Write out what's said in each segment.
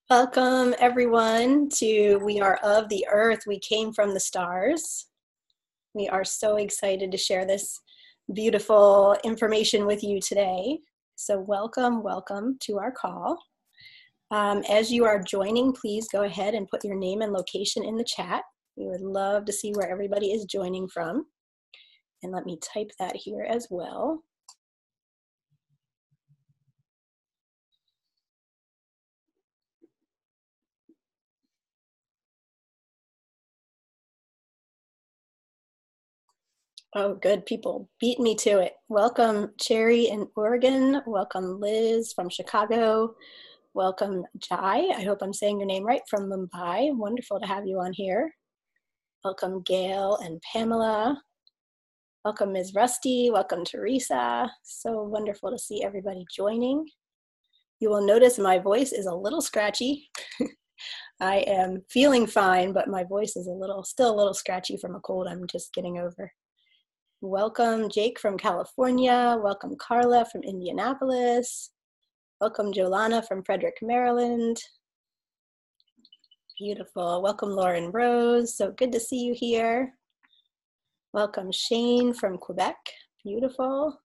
Welcome everyone to We Are of the Earth, We Came from the Stars. We are so excited to share this beautiful information with you today. So welcome to our call. As you are joining, please go ahead and put your name and location in the chat. We would love to see where everybody is joining from. And let me type that here as well. Oh, good. People beat me to it. Welcome, Cherry in Oregon. Welcome, Liz from Chicago. Welcome, Jai. I hope I'm saying your name right, from Mumbai. Wonderful to have you on here. Welcome, Gail and Pamela. Welcome, Ms. Rusty. Welcome, Teresa. So wonderful to see everybody joining. You will notice my voice is a little scratchy. I am feeling fine, but my voice is still a little scratchy from a cold I'm just getting over. Welcome, Jake from California. Welcome, Carla from Indianapolis. Welcome, Jolana from Frederick, Maryland. Beautiful. Welcome, Lauren Rose. So good to see you here. Welcome, Shane from Quebec. Beautiful.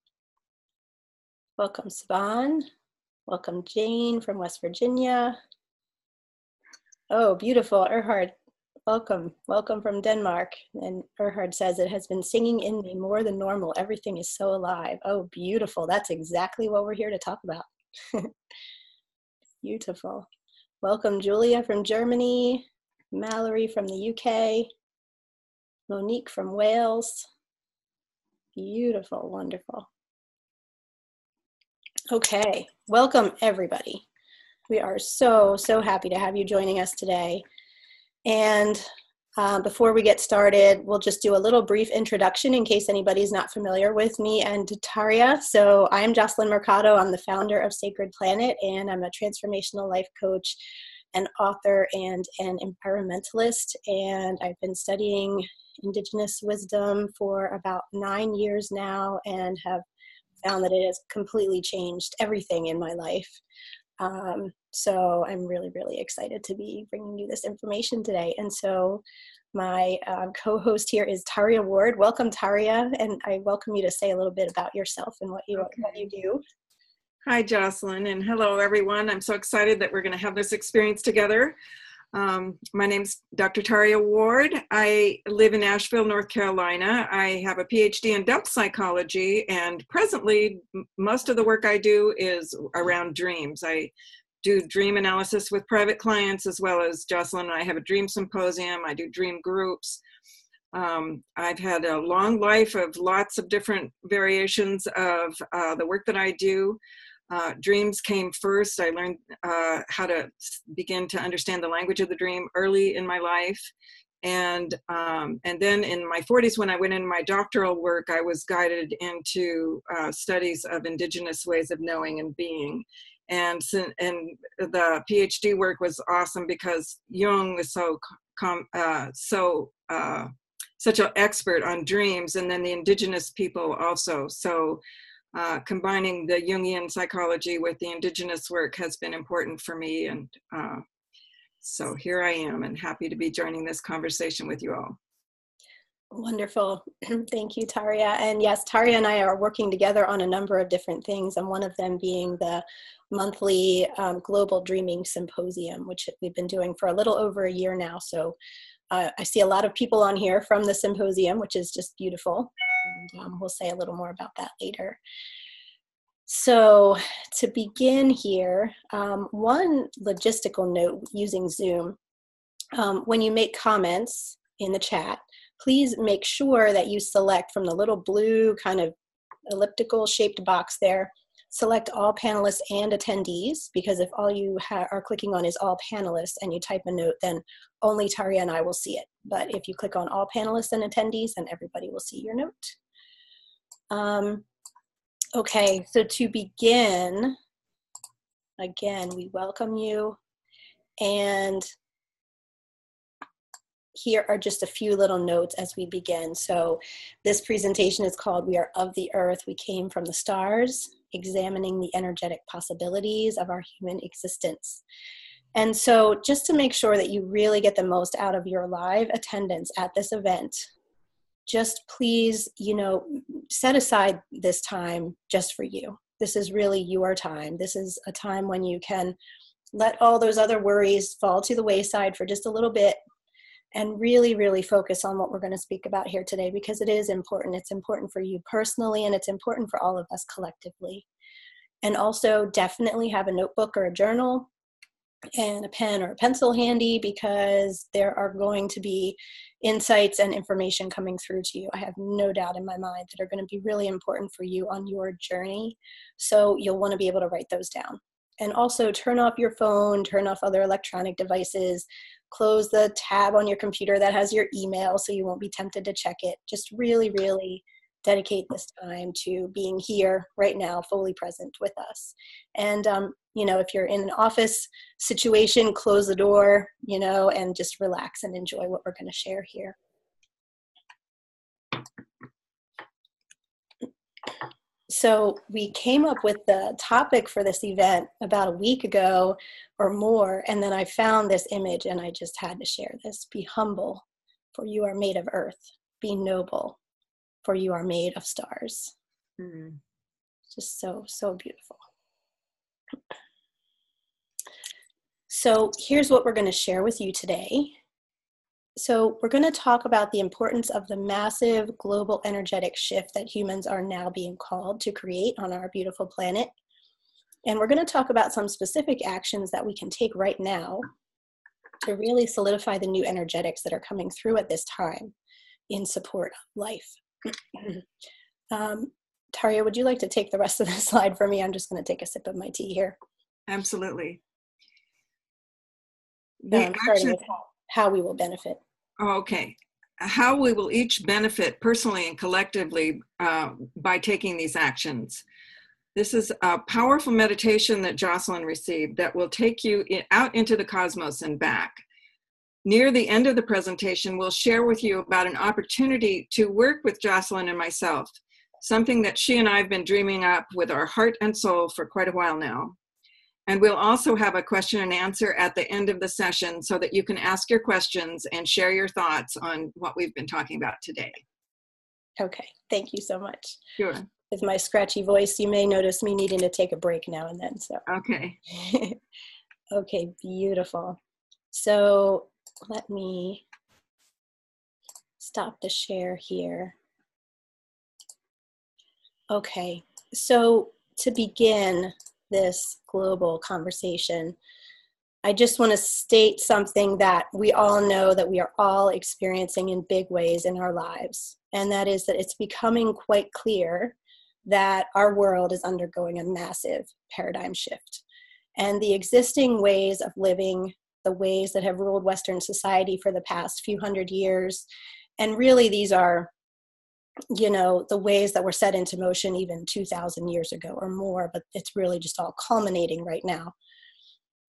Welcome, Svan. Welcome, Jane from West Virginia. Oh, beautiful. Erhard. Welcome from Denmark. And Erhard says, it has been singing in me more than normal. Everything is so alive. Oh, beautiful. That's exactly what we're here to talk about. Beautiful. Welcome, Julia from Germany. Mallory from the UK. Monique from Wales. Beautiful, wonderful. Okay, welcome everybody. We are so happy to have you joining us today. And before we get started, we'll just do a little brief introduction in case anybody's not familiar with me and Tayria. So I'm Jocelyn Mercado. I'm the founder of Sacred Planet, and I'm a transformational life coach, an author, and an environmentalist. And I've been studying Indigenous wisdom for about 9 years now and have found that it has completely changed everything in my life. So I'm really excited to be bringing you this information today. And so my co-host here is Tayria Ward. Welcome, Tayria, and I welcome you to say a little bit about yourself and what you do. Hi, Jocelyn, and hello, everyone. I'm so excited that we're going to have this experience together. My name's Dr. Tayria Ward. I live in Asheville, North Carolina. I have a PhD in depth psychology, and presently, most of the work I do is around dreams. I do dream analysis with private clients, as well as Jocelyn and I have a dream symposium. I do dream groups. I've had a long life of lots of different variations of the work that I do. Dreams came first. I learned how to begin to understand the language of the dream early in my life. And then in my 40s, when I went into my doctoral work, I was guided into studies of indigenous ways of knowing and being. And the PhD work was awesome because Jung was such an expert on dreams, and then the indigenous people also. So combining the Jungian psychology with the indigenous work has been important for me. And so here I am, and happy to be joining this conversation with you all. Wonderful. Thank you, Tayria. And yes, Tayria and I are working together on a number of different things, and one of them being the monthly Global Dreaming Symposium, which we've been doing for a little over a year now. So I see a lot of people on here from the symposium, which is just beautiful. And we'll say a little more about that later. So to begin here, one logistical note using Zoom, when you make comments in the chat, please make sure that you select from the little blue kind of elliptical shaped box there, select all panelists and attendees, because if all you are clicking on is all panelists and you type a note, then only Tayria and I will see it. But if you click on all panelists and attendees, then everybody will see your note. Okay, so to begin, again, we welcome you. And here are just a few little notes as we begin. So this presentation is called We Are of the Earth, We Came from the Stars, Examining the Energetic Possibilities of Our Human Existence. And so just to make sure that you really get the most out of your live attendance at this event, just please, set aside this time just for you. This is really your time. This is a time when you can let all those other worries fall to the wayside for just a little bit and really, really focus on what we're going to speak about here today, because it is important. It's important for you personally, and it's important for all of us collectively. And also definitely have a notebook or a journal and a pen or a pencil handy, because there are going to be insights and information coming through to you, I have no doubt in my mind, that are going to be really important for you on your journey. So you'll want to be able to write those down. And also turn off your phone, turn off other electronic devices, close the tab on your computer that has your email so you won't be tempted to check it. Just really, really dedicate this time to being here right now, fully present with us. And, if you're in an office situation, close the door, and just relax and enjoy what we're going to share here. So we came up with the topic for this event about a week ago or more, and then I found this image and I just had to share this. Be humble, for you are made of earth. Be noble, for you are made of stars. Just so, so beautiful. So here's what we're going to share with you today. So we're going to talk about the importance of the massive global energetic shift that humans are now being called to create on our beautiful planet. And we're going to talk about some specific actions that we can take right now to really solidify the new energetics that are coming through at this time in support of life. Tayria, would you like to take the rest of the slide for me? I'm just going to take a sip of my tea here. Absolutely. Starting with how we will benefit. Okay. How we will each benefit personally and collectively by taking these actions. This is a powerful meditation that Jocelyn received that will take you out into the cosmos and back. Near the end of the presentation, we'll share with you about an opportunity to work with Jocelyn and myself, something that she and I have been dreaming up with our heart and soul for quite a while now. And we'll also have a question and answer at the end of the session so that you can ask your questions and share your thoughts on what we've been talking about today. Okay, thank you so much. Sure. With my scratchy voice, you may notice me needing to take a break now and then. So. Okay. Okay, beautiful. So let me stop the share here. Okay, so to begin this global conversation, I just want to state something that we all know that we are all experiencing in big ways in our lives. And that is that it's becoming quite clear that our world is undergoing a massive paradigm shift. And the existing ways of living, the ways that have ruled Western society for the past few hundred years, and really these are the ways that were set into motion even 2,000 years ago or more, but it's really just all culminating right now.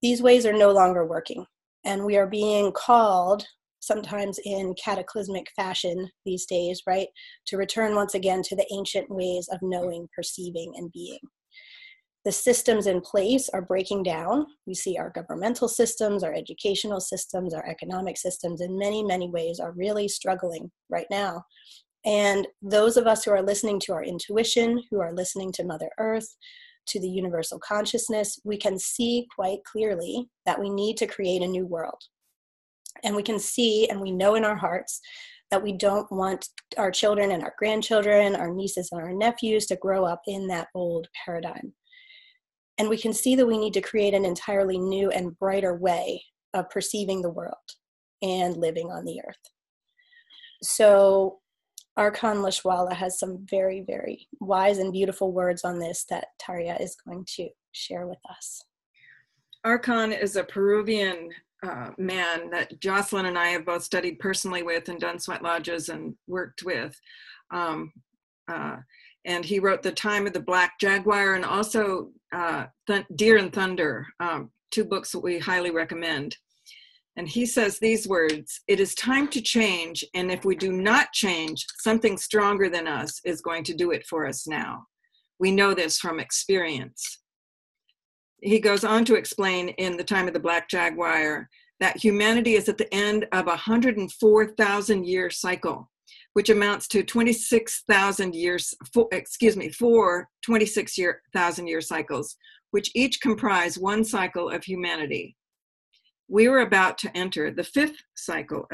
These ways are no longer working, and we are being called, sometimes in cataclysmic fashion these days, right, to return once again to the ancient ways of knowing, perceiving, and being. The systems in place are breaking down. We see our governmental systems, our educational systems, our economic systems in many, many ways are really struggling right now. And those of us who are listening to our intuition, who are listening to Mother Earth, to the universal consciousness, we can see quite clearly that we need to create a new world. And we can see, and we know in our hearts, that we don't want our children and our grandchildren, our nieces and our nephews to grow up in that old paradigm. And we can see that we need to create an entirely new and brighter way of perceiving the world and living on the earth. So Archon Lashwala has some very, very wise and beautiful words on this that Tayria is going to share with us. Archon is a Peruvian man that Jocelyn and I have both studied personally with and done sweat lodges and worked with. And he wrote The Time of the Black Jaguar and also Deer and Thunder, two books that we highly recommend. And he says these words: "It is time to change, and if we do not change, something stronger than us is going to do it for us now. We know this from experience." He goes on to explain in The Time of the Black Jaguar that humanity is at the end of a 104,000 year cycle, which amounts to 26,000 years, four 26,000 year cycles, which each comprise one cycle of humanity. We were about to enter the fifth cycle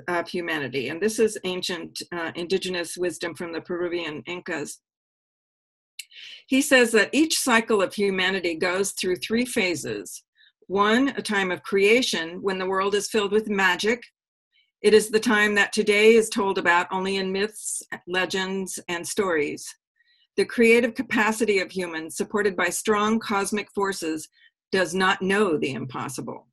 of humanity, and this is ancient indigenous wisdom from the Peruvian Incas. He says that each cycle of humanity goes through three phases. One, a time of creation, when the world is filled with magic. It is the time that today is told about only in myths, legends, and stories. The creative capacity of humans, supported by strong cosmic forces, does not know the impossible.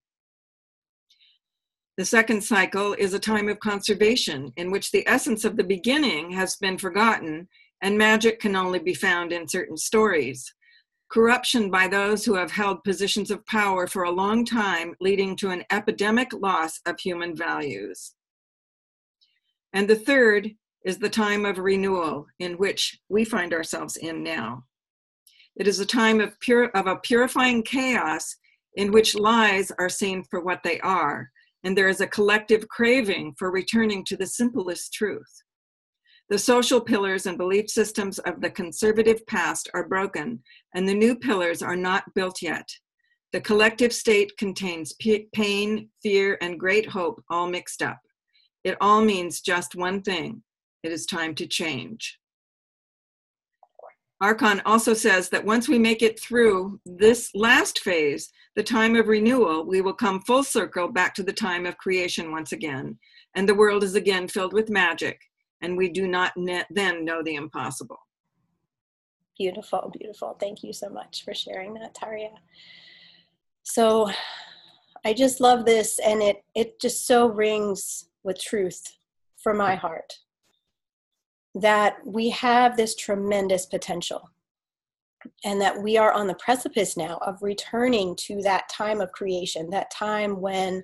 The second cycle is a time of conservation, in which the essence of the beginning has been forgotten, and magic can only be found in certain stories. Corruption by those who have held positions of power for a long time, leading to an epidemic loss of human values. And the third is the time of renewal, in which we find ourselves in now. It is a time of a purifying chaos in which lies are seen for what they are, and there is a collective craving for returning to the simplest truth. The social pillars and belief systems of the conservative past are broken, and the new pillars are not built yet. The collective state contains pain, fear, and great hope all mixed up. It all means just one thing: it is time to change. Archon also says that once we make it through this last phase, the time of renewal, we will come full circle back to the time of creation once again, and the world is again filled with magic, and we do not then know the impossible. Beautiful, beautiful. Thank you so much for sharing that, Tayria. So I just love this, and it just so rings with truth for my heart that we have this tremendous potential, and that we are on the precipice now of returning to that time of creation, that time when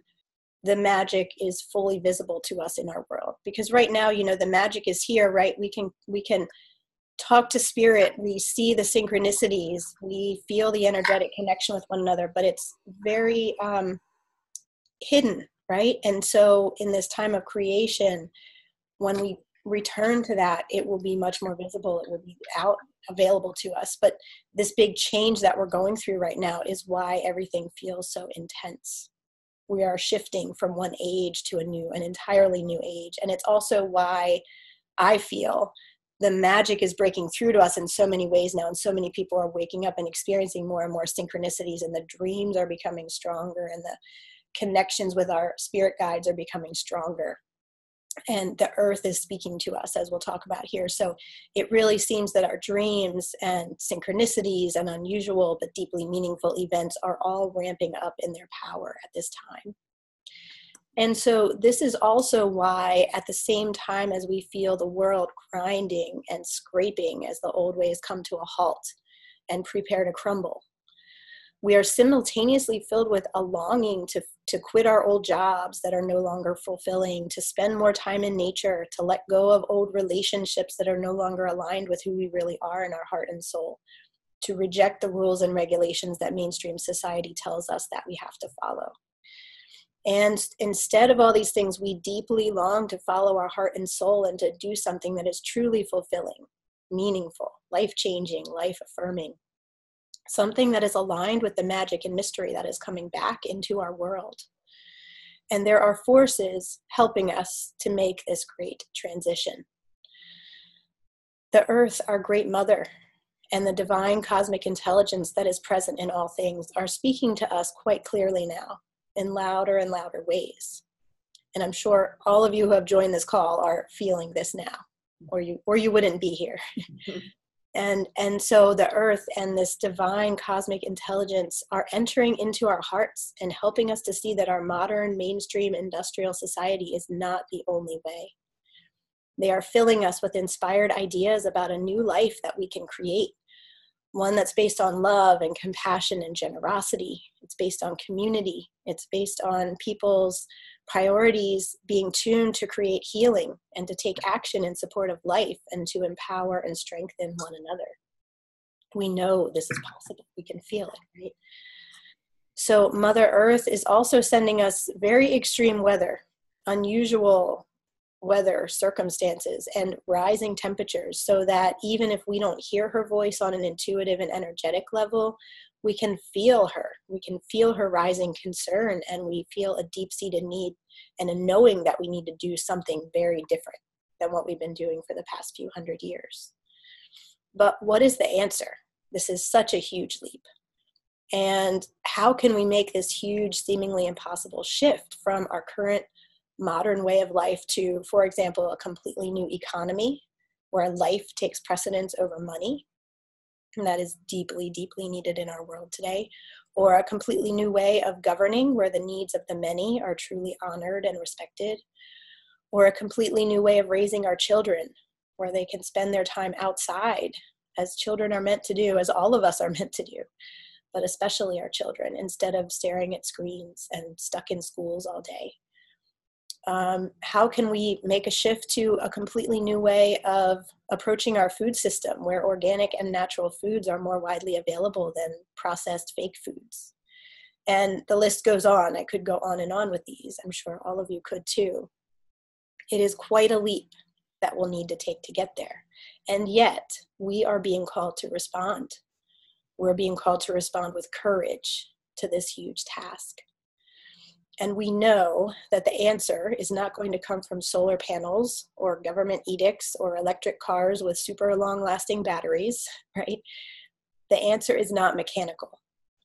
the magic is fully visible to us in our world. Because right now, you know, the magic is here, right? We can talk to spirit, we see the synchronicities, we feel the energetic connection with one another, but it's very hidden, right? And so in this time of creation, when we return to that, it will be much more visible. It will be available to us. But this big change that we're going through right now is why everything feels so intense. We are shifting from one age to an entirely new age. And it's also why I feel the magic is breaking through to us in so many ways now, and so many people are waking up and experiencing more and more synchronicities, and the dreams are becoming stronger, and the connections with our spirit guides are becoming stronger, and the earth is speaking to us, as we'll talk about here. So it really seems that our dreams and synchronicities and unusual but deeply meaningful events are all ramping up in their power at this time. And so this is also why, at the same time as we feel the world grinding and scraping as the old ways come to a halt and prepare to crumble, we are simultaneously filled with a longing to quit our old jobs that are no longer fulfilling, to spend more time in nature, to let go of old relationships that are no longer aligned with who we really are in our heart and soul, to reject the rules and regulations that mainstream society tells us that we have to follow. And instead of all these things, we deeply long to follow our heart and soul and to do something that is truly fulfilling, meaningful, life-changing, life-affirming, something that is aligned with the magic and mystery that is coming back into our world. And there are forces helping us to make this great transition. The earth, our great mother, and the divine cosmic intelligence that is present in all things are speaking to us quite clearly now, in louder and louder ways. And I'm sure all of you who have joined this call are feeling this now, or you wouldn't be here. And so the earth and this divine cosmic intelligence are entering into our hearts and helping us to see that our modern mainstream industrial society is not the only way. They are filling us with inspired ideas about a new life that we can create, one that's based on love and compassion and generosity. It's based on community. It's based on people's priorities being tuned to create healing and to take action in support of life and to empower and strengthen one another. We know this is possible. We can feel it, right? So Mother Earth is also sending us very extreme weather, unusual weather circumstances, and rising temperatures, so that even if we don't hear her voice on an intuitive and energetic level, we can feel her. We can feel her rising concern, and we feel a deep-seated need and a knowing that we need to do something very different than what we've been doing for the past few hundred years. But what is the answer? This is such a huge leap. And how can we make this huge, seemingly impossible shift from our current modern way of life to, for example, a completely new economy where life takes precedence over money? And that is deeply, deeply needed in our world today. Or a completely new way of governing where the needs of the many are truly honored and respected. Or a completely new way of raising our children where they can spend their time outside as children are meant to do, as all of us are meant to do, but especially our children, instead of staring at screens and stuck in schools all day. How can we make a shift to a completely new way of approaching our food system where organic and natural foods are more widely available than processed fake foods? And the list goes on. I could go on and on with these. I'm sure all of you could too. It is quite a leap that we'll need to take to get there. And yet we are being called to respond. We're being called to respond with courage to this huge task. And we know that the answer is not going to come from solar panels or government edicts or electric cars with super long-lasting batteries, right? The answer is not mechanical.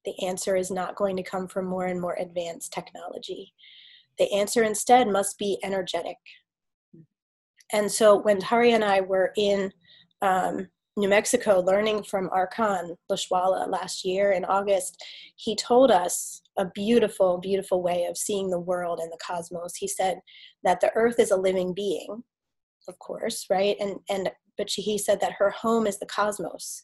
The answer is not going to come from more and more advanced technology. The answer instead must be energetic. And so when Tayria and I were in New Mexico learning from Archon Lashwala last year in August, he told us a beautiful, beautiful way of seeing the world and the cosmos. He said that the earth is a living being, of course, right? But he said that her home is the cosmos.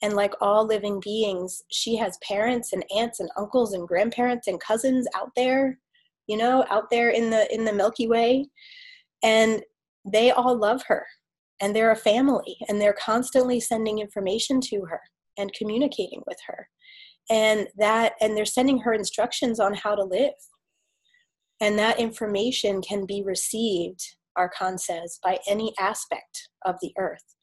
And like all living beings, she has parents and aunts and uncles and grandparents and cousins out there, you know, out there in the Milky Way. And they all love her. And they're a family, and they're constantly sending information to her and communicating with her. And they're sending her instructions on how to live. And that information can be received, Archon says, by any aspect of the earth.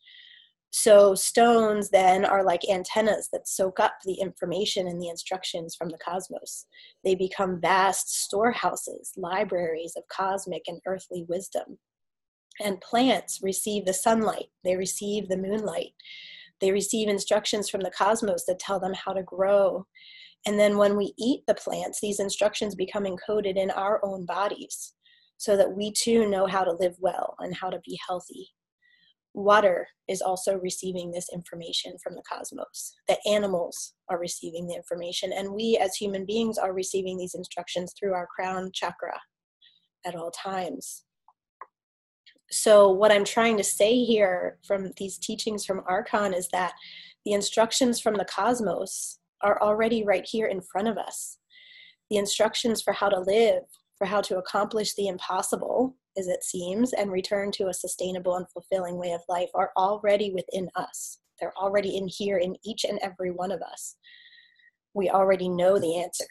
So stones then are like antennas that soak up the information and the instructions from the cosmos. They become vast storehouses, libraries of cosmic and earthly wisdom. And plants receive the sunlight, they receive the moonlight, they receive instructions from the cosmos that tell them how to grow. And then when we eat the plants, these instructions become encoded in our own bodies so that we too know how to live well and how to be healthy. Water is also receiving this information from the cosmos. The animals are receiving the information, and we as human beings are receiving these instructions through our crown chakra at all times. So what I'm trying to say here from these teachings from Archon is that the instructions from the cosmos are already right here in front of us. The instructions for how to live, for how to accomplish the impossible, as it seems, and return to a sustainable and fulfilling way of life are already within us. They're already in here in each and every one of us. We already know the answer.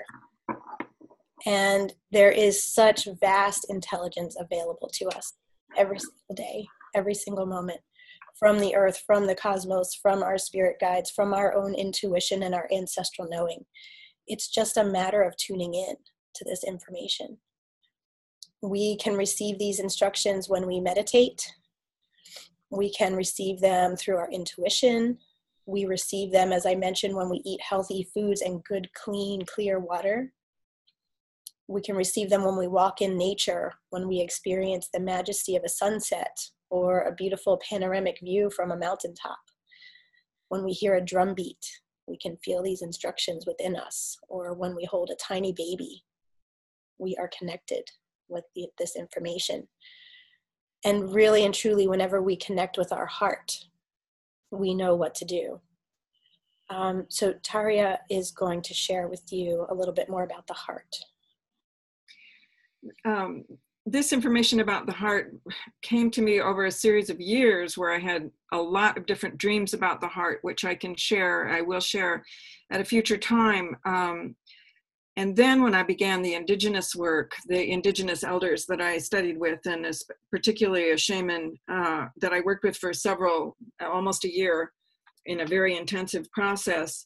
And there is such vast intelligence available to us every single day, every single moment, from the earth, from the cosmos, from our spirit guides, from our own intuition and our ancestral knowing. It's just a matter of tuning in to this information. We can receive these instructions when we meditate. We can receive them through our intuition. We receive them, as I mentioned, when we eat healthy foods and good, clean, clear water. We can receive them when we walk in nature, when we experience the majesty of a sunset or a beautiful panoramic view from a mountaintop. When we hear a drum beat, we can feel these instructions within us. Or when we hold a tiny baby, we are connected with this information. And really and truly, whenever we connect with our heart, we know what to do. So Tayria is going to share with you a little bit more about the heart. This information about the heart came to me over a series of years where I had a lot of different dreams about the heart, which I will share at a future time. And then when I began the indigenous work, the indigenous elders that I studied with, and particularly a shaman that I worked with for almost a year in a very intensive process,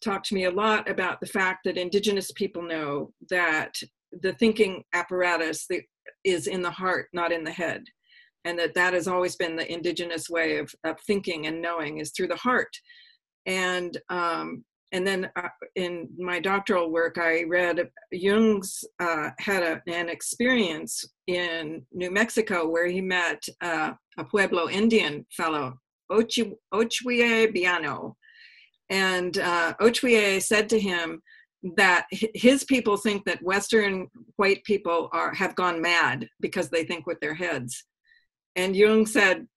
talked to me a lot about the fact that indigenous people know that the thinking apparatus is in the heart, not in the head. And that has always been the indigenous way of thinking and knowing, is through the heart. And then in my doctoral work, I read Jung's had an experience in New Mexico where he met a Pueblo Indian fellow, Ochwie Biano. And Ochwie said to him that his people think that Western white people have gone mad because they think with their heads. And Jung said,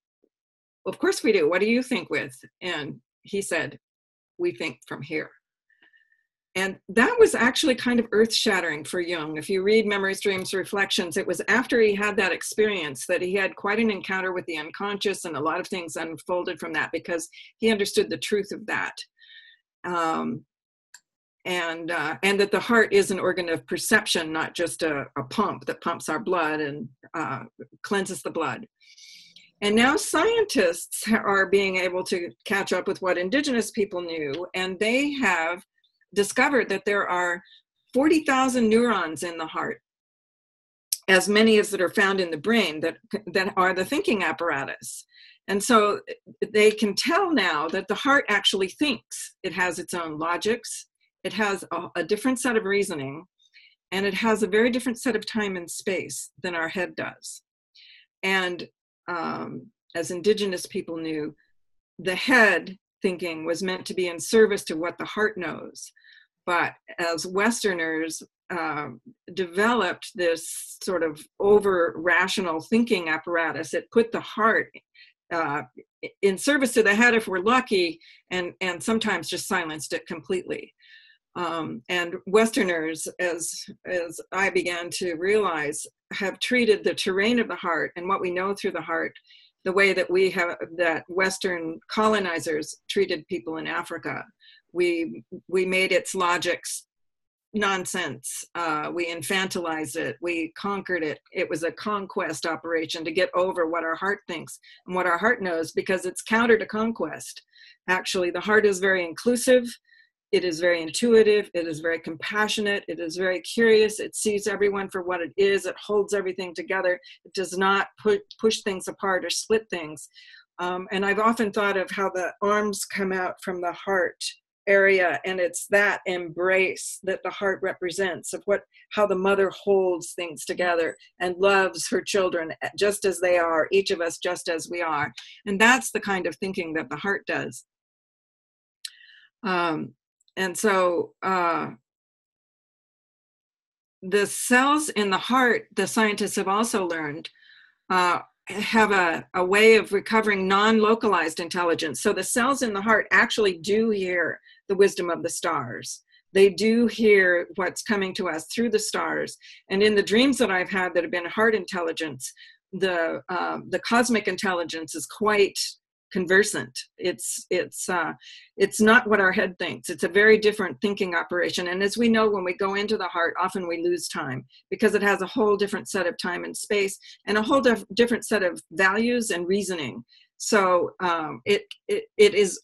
of course we do. What do you think with? And he said, we think from here. And that was actually kind of earth-shattering for Jung. If you read Memories, Dreams, Reflections, it was after he had that experience that he had quite an encounter with the unconscious, and a lot of things unfolded from that because he understood the truth of that. And that the heart is an organ of perception, not just a pump that pumps our blood and cleanses the blood. And now scientists are being able to catch up with what indigenous people knew, and they have discovered that there are 40,000 neurons in the heart, as many as that are found in the brain that are the thinking apparatus. And so they can tell now that the heart actually thinks. It has its own logics, it has a different set of reasoning, and it has a very different set of time and space than our head does. And as indigenous people knew, the head thinking was meant to be in service to what the heart knows. But as Westerners developed this sort of over-rational thinking apparatus, it put the heart in service to the head if we're lucky, and sometimes just silenced it completely. And Westerners, as I began to realize, have treated the terrain of the heart and what we know through the heart the way that Western colonizers treated people in Africa. We made its logics nonsense. We infantilized it. We conquered it. It was a conquest operation to get over what our heart thinks and what our heart knows, because it's counter to conquest. Actually, the heart is very inclusive. It is very intuitive. It is very compassionate. It is very curious. It sees everyone for what it is. It holds everything together. It does not push things apart or split things. And I've often thought of how the arms come out from the heart area, and it's that embrace that the heart represents of how the mother holds things together and loves her children just as they are, each of us just as we are. And that's the kind of thinking that the heart does. And so the cells in the heart, the scientists have also learned, have a way of recovering non-localized intelligence. So the cells in the heart actually do hear the wisdom of the stars. They do hear what's coming to us through the stars. And in the dreams that I've had that have been heart intelligence, the cosmic intelligence is quite conversant. It's not what our head thinks. It's a very different thinking operation. And as we know, when we go into the heart, often we lose time because it has a whole different set of time and space and a whole different set of values and reasoning. So it is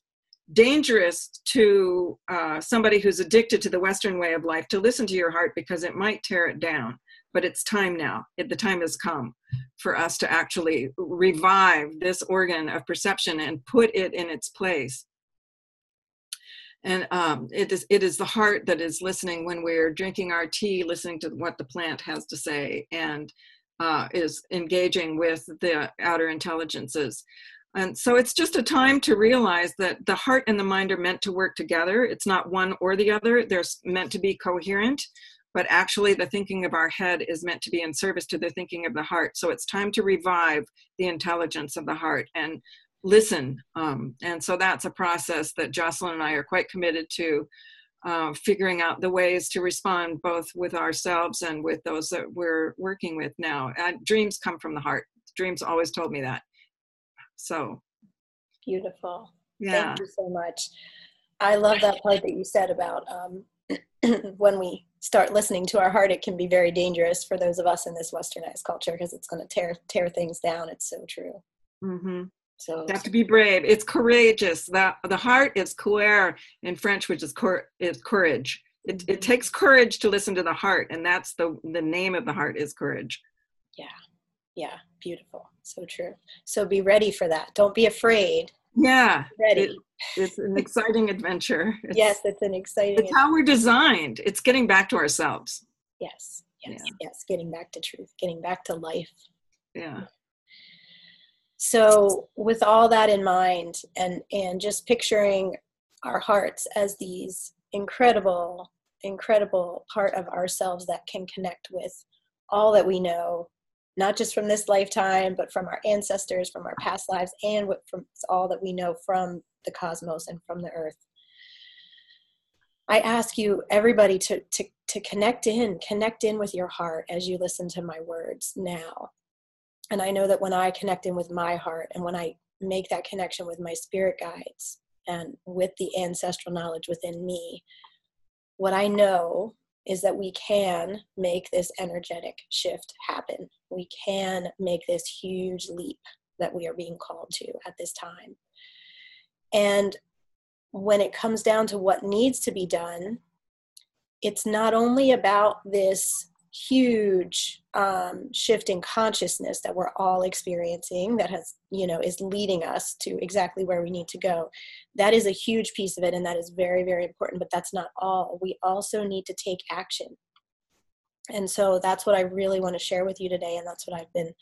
dangerous to somebody who's addicted to the Western way of life to listen to your heart, because it might tear it down. But it's time now. The time has come for us to actually revive this organ of perception and put it in its place. And it is the heart that is listening when we're drinking our tea, listening to what the plant has to say, and is engaging with the outer intelligences. And so it's just a time to realize that the heart and the mind are meant to work together. It's not one or the other. They're meant to be coherent. But actually the thinking of our head is meant to be in service to the thinking of the heart. So it's time to revive the intelligence of the heart and listen. And so that's a process that Jocelyn and I are quite committed to, figuring out the ways to respond both with ourselves and with those that we're working with now. Dreams come from the heart. Dreams always told me that. So. Beautiful. Yeah. Thank you so much. I love that part that you said about when we start listening to our heart, it can be very dangerous for those of us in this westernized culture because it's going to tear things down. It's so true. Mm-hmm. So you have to be brave. It's courageous. The heart is coeur in French, which is courage. It takes courage to listen to the heart, and that's the name of the heart is courage. Yeah, beautiful. So true. So be ready for that. Don't be afraid. Yeah, ready. It's an exciting adventure. Yes, it's an exciting. It's how we're designed. It's getting back to ourselves. Yes. Getting back to truth, getting back to life. Yeah. So with all that in mind, and just picturing our hearts as these incredible part of ourselves that can connect with all that we know, not just from this lifetime, but from our ancestors, from our past lives, and from all that we know from the cosmos and from the earth. I ask you, everybody, to connect in with your heart as you listen to my words now. And I know that when I connect in with my heart, and when I make that connection with my spirit guides and with the ancestral knowledge within me, what I know is that we can make this energetic shift happen. We can make this huge leap that we are being called to at this time. And when it comes down to what needs to be done, it's not only about this huge shift in consciousness that we're all experiencing that has, is leading us to exactly where we need to go. That is a huge piece of it, and that is very, very important, but that's not all. We also need to take action. And so that's what I really want to share with you today, and that's what I've been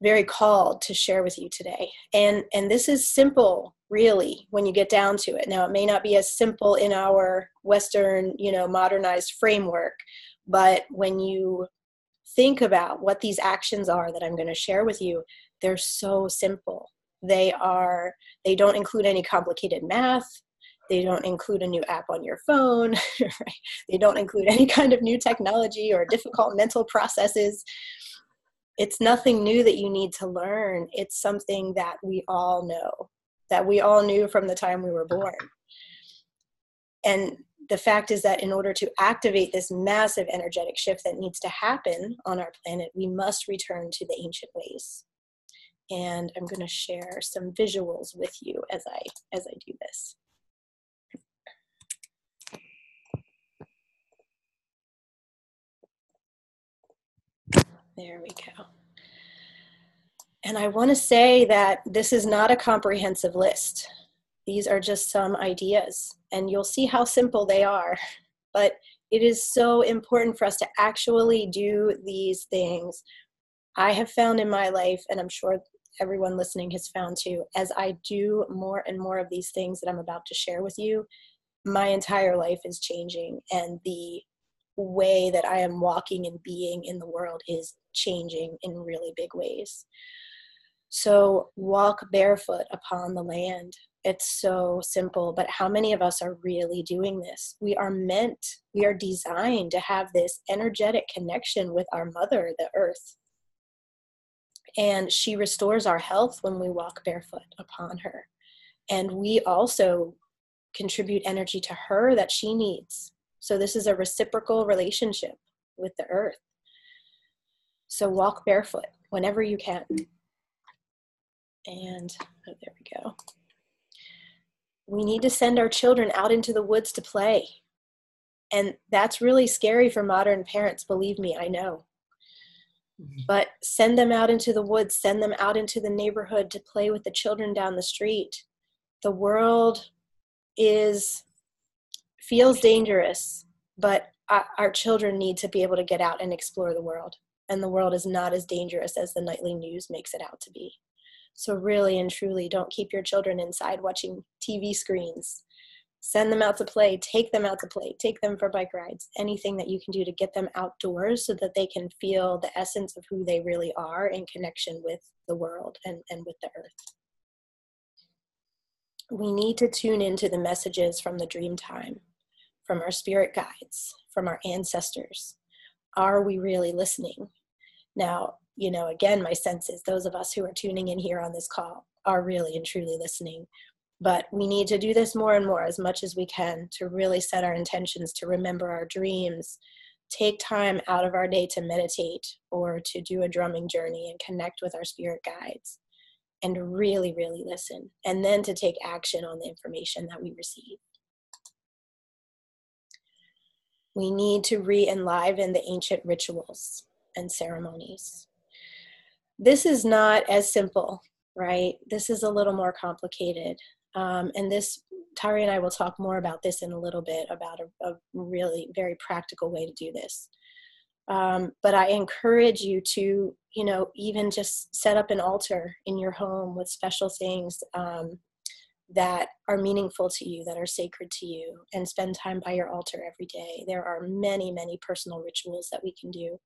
very called to share with you today. And this is simple, really, when you get down to it. Now, it may not be as simple in our Western, modernized framework, but when you think about what these actions are that I'm going to share with you, they're so simple. They don't include any complicated math. They don't include a new app on your phone. Right? They don't include any kind of new technology or difficult mental processes. It's nothing new that you need to learn. It's something that we all know, that we all knew from the time we were born. And the fact is that in order to activate this massive energetic shift that needs to happen on our planet, we must return to the ancient ways. And I'm going to share some visuals with you as I do this. There we go. And I want to say that this is not a comprehensive list. These are just some ideas, and you'll see how simple they are. But it is so important for us to actually do these things. I have found in my life, and I'm sure everyone listening has found too, as I do more and more of these things that I'm about to share with you, my entire life is changing, and the way that I am walking and being in the world is changing in really big ways. So walk barefoot upon the land. It's so simple, but how many of us are really doing this? We are designed to have this energetic connection with our mother, the earth. And she restores our health when we walk barefoot upon her. And we also contribute energy to her that she needs. So this is a reciprocal relationship with the earth. So walk barefoot whenever you can. And there we go. We need to send our children out into the woods to play. And that's really scary for modern parents, believe me, I know. But send them out into the woods, send them out into the neighborhood to play with the children down the street. The world feels dangerous, but our children need to be able to get out and explore the world. And the world is not as dangerous as the nightly news makes it out to be. So really and truly, don't keep your children inside watching TV screens. Send them out to play, take them out to play, take them for bike rides, anything that you can do to get them outdoors so that they can feel the essence of who they really are in connection with the world and with the earth. we need to tune into the messages from the Dreamtime, from our spirit guides, from our ancestors. Are we really listening? Now, again, my sense is those of us who are tuning in here on this call are really and truly listening. But we need to do this more and more, as much as we can, to really set our intentions, to remember our dreams, take time out of our day to meditate or to do a drumming journey and connect with our spirit guides, and really, really listen, and then to take action on the information that we receive. We need to re-enliven the ancient rituals and ceremonies. This is not as simple, right? This is a little more complicated. And this, Tayria and I will talk more about this in a little bit, about a really very practical way to do this. But I encourage you to, even just set up an altar in your home with special things that are meaningful to you, that are sacred to you, and spend time by your altar every day. There are many, many personal rituals that we can do.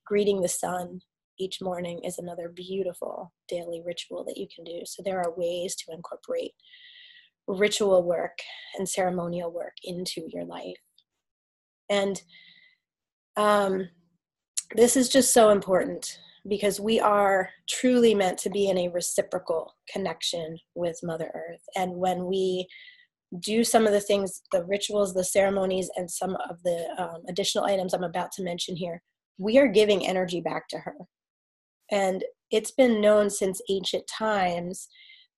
Greeting the sun each morning is another beautiful daily ritual that you can do. So there are ways to incorporate ritual work and ceremonial work into your life. And this is just so important, because we are truly meant to be in a reciprocal connection with Mother Earth. And when we do some of the things, the rituals, the ceremonies, and some of the additional items I'm about to mention here, we are giving energy back to her. And it's been known since ancient times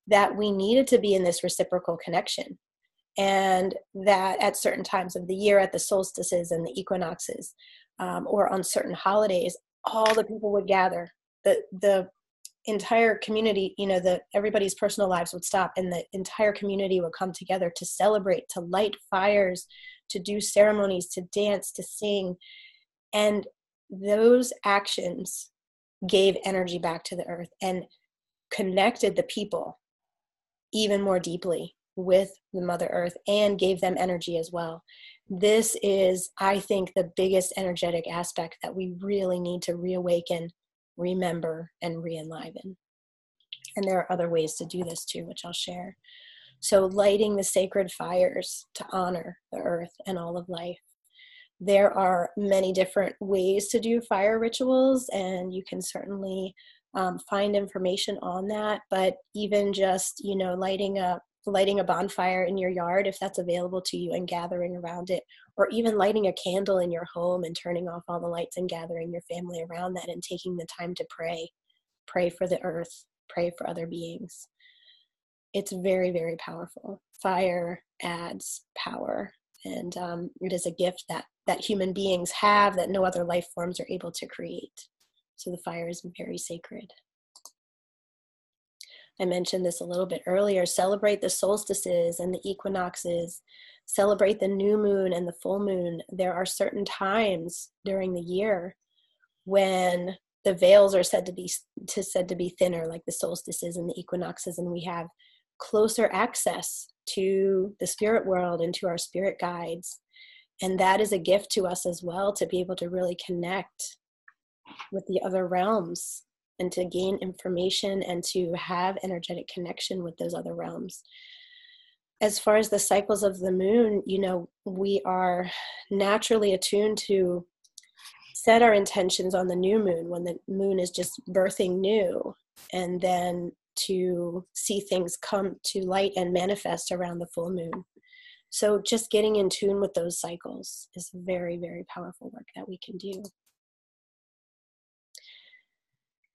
that we needed to be in this reciprocal connection. And that at certain times of the year, at the solstices and the equinoxes, or on certain holidays, all the people would gather. The entire community, everybody's personal lives would stop, and the entire community would come together to celebrate, to light fires, to do ceremonies, to dance, to sing. And those actions gave energy back to the earth and connected the people even more deeply with the Mother Earth, and gave them energy as well. This is, I think, the biggest energetic aspect that we really need to reawaken, remember, and re-enliven. And there are other ways to do this too, which I'll share. So lighting the sacred fires to honor the earth and all of life. There are many different ways to do fire rituals, and you can certainly find information on that. But even just, lighting a bonfire in your yard, if that's available to you, and gathering around it, or even lighting a candle in your home and turning off all the lights and gathering your family around that and taking the time to pray for the earth, pray for other beings. It's very, very powerful. Fire adds power, and it is a gift that human beings have that no other life forms are able to create. So the fire is very sacred. I mentioned this a little bit earlier. Celebrate the solstices and the equinoxes. Celebrate the new moon and the full moon. There are certain times during the year when the veils are said to be thinner, like the solstices and the equinoxes, and we have closer access to the spirit world and to our spirit guides. And that is a gift to us as well, to be able to really connect with the other realms and to gain information and to have energetic connection with those other realms. As far as the cycles of the moon, we are naturally attuned to set our intentions on the new moon, when the moon is just birthing new, and then to see things come to light and manifest around the full moon. So just getting in tune with those cycles is very, very powerful work that we can do.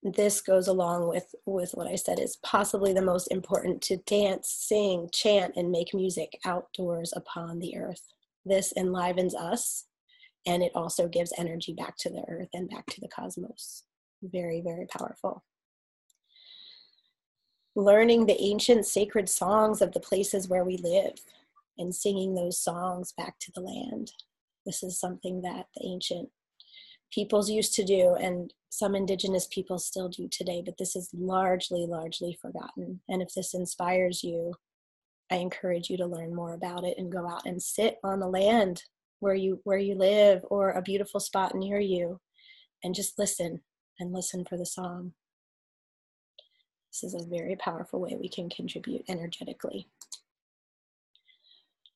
This goes along with what I said is possibly the most important: to dance, sing, chant, and make music outdoors upon the earth. This enlivens us, and it also gives energy back to the earth and back to the cosmos. Very, very powerful. Learning the ancient sacred songs of the places where we live and singing those songs back to the land. This is something that the ancient peoples used to do, and some indigenous peoples still do today, but this is largely forgotten. And if this inspires you, I encourage you to learn more about it and go out and sit on the land where you live, or a beautiful spot near you, and just listen for the song. This is a very powerful way we can contribute energetically.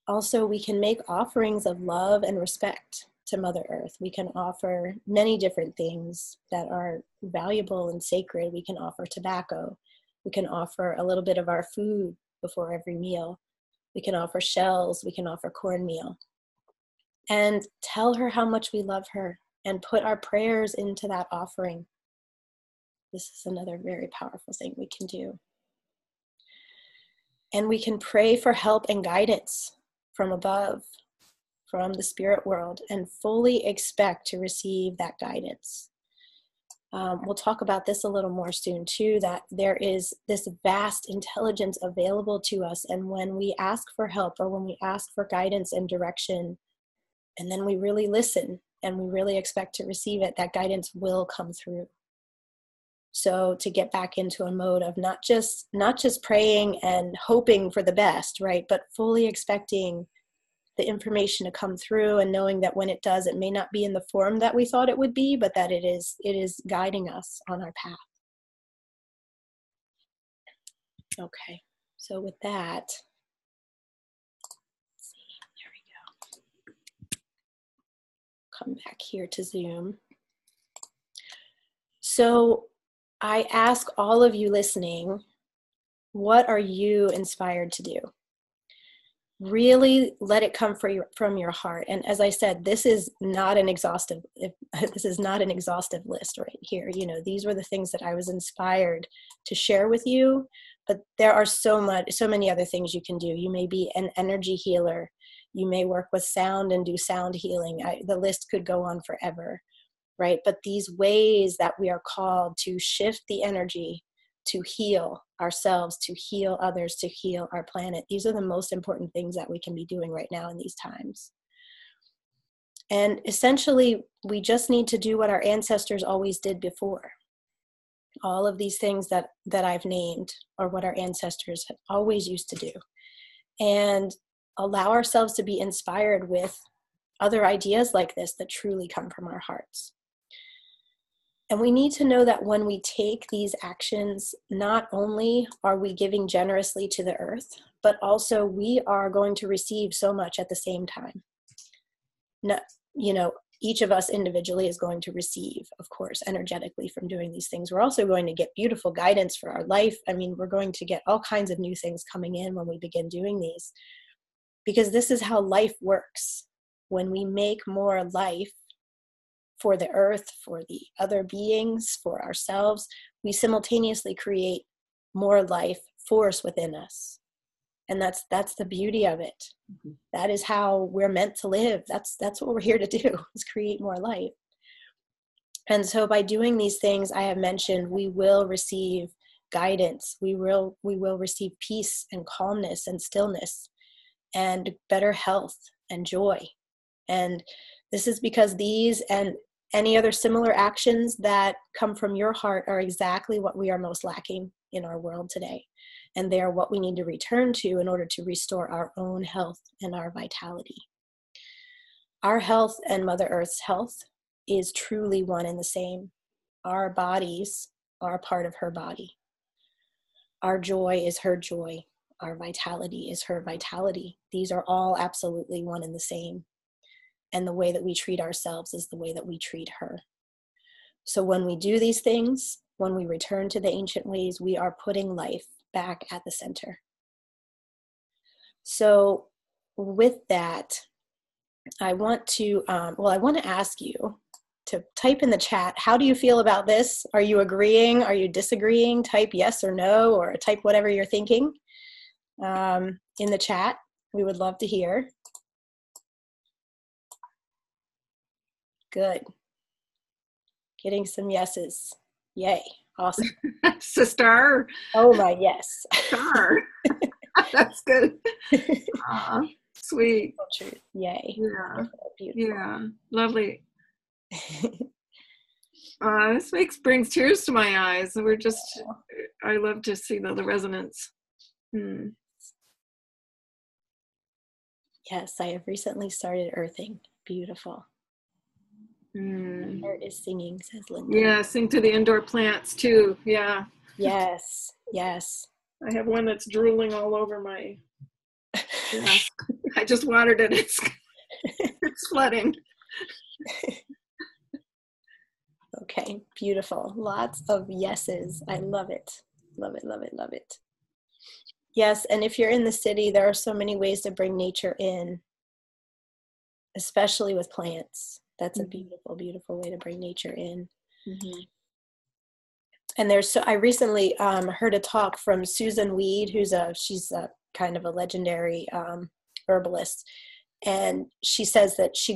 Also, we can make offerings of love and respect to Mother Earth. We can offer many different things that are valuable and sacred. We can offer tobacco. We can offer a little bit of our food before every meal. We can offer shells. We can offer cornmeal. And tell her how much we love her and put our prayers into that offering. This is another very powerful thing we can do. And we can pray for help and guidance from above, from the spirit world, and fully expect to receive that guidance. We'll talk about this a little more soon too, that there is this vast intelligence available to us. And when we ask for help, or when we ask for guidance and direction, and then we really listen and we really expect to receive it, that guidance will come through. So to get back into a mode of not just praying and hoping for the best, right? But fully expecting the information to come through, and knowing that when it does, it may not be in the form that we thought it would be, but that it is guiding us on our path. Okay, so with that, let's see, there we go. Come back here to Zoom. So I ask all of you listening, what are you inspired to do? Really let it come from your heart. And as I said, this is not an exhaustive list right here. You know, these were the things that I was inspired to share with you, but there are so many other things you can do. You may be an energy healer. You may work with sound and do sound healing. The list could go on forever, right? But these ways that we are called to shift the energy, to heal ourselves, to heal others, to heal our planet. These are the most important things that we can be doing right now in these times. And essentially, we just need to do what our ancestors always did before. All of these things that I've named are what our ancestors have always used to do. And allow ourselves to be inspired with other ideas like this that truly come from our hearts. And we need to know that when we take these actions, not only are we giving generously to the earth, but also we are going to receive so much at the same time. No, you know, each of us individually is going to receive, of course, energetically from doing these things. We're also going to get beautiful guidance for our life. I mean, we're going to get all kinds of new things coming in when we begin doing these, because this is how life works. When we make more life for the earth, for the other beings, for ourselves, we simultaneously create more life force within us. And that's the beauty of it. Mm-hmm. That is how we're meant to live. That's what we're here to do, is create more life. And so by doing these things I have mentioned, we will receive guidance. We will receive peace and calmness and stillness and better health and joy. And this is because these and any other similar actions that come from your heart are exactly what we are most lacking in our world today. And they are what we need to return to in order to restore our own health and our vitality. Our health and Mother Earth's health is truly one and the same. Our bodies are a part of her body. Our joy is her joy. Our vitality is her vitality. These are all absolutely one and the same. And the way that we treat ourselves is the way that we treat her. So when we do these things, when we return to the ancient ways, we are putting life back at the center. So with that, I want to ask you to type in the chat, how do you feel about this? Are you agreeing? Are you disagreeing? Type yes or no, or type whatever you're thinking in the chat. We would love to hear. Good. Getting some yeses. Yay. Awesome. Sister. Oh my, yes. Star. That's good. Sweet. Yay. Yeah. Beautiful. Yeah. Lovely. This brings tears to my eyes. I love to see the resonance. Yes, I have recently started earthing. Beautiful. Heart is singing, says Linda. Yeah, sing to the indoor plants too. Yeah. Yes, yes. I have one that's drooling all over my desk. I just watered it. It's flooding. Okay, beautiful. Lots of yeses. I love it. Love it, love it, love it. Yes, and if you're in the city, there are so many ways to bring nature in, especially with plants. That's a beautiful, beautiful way to bring nature in. Mm-hmm. And I recently heard a talk from Susan Weed, she's a kind of a legendary herbalist. And she says that she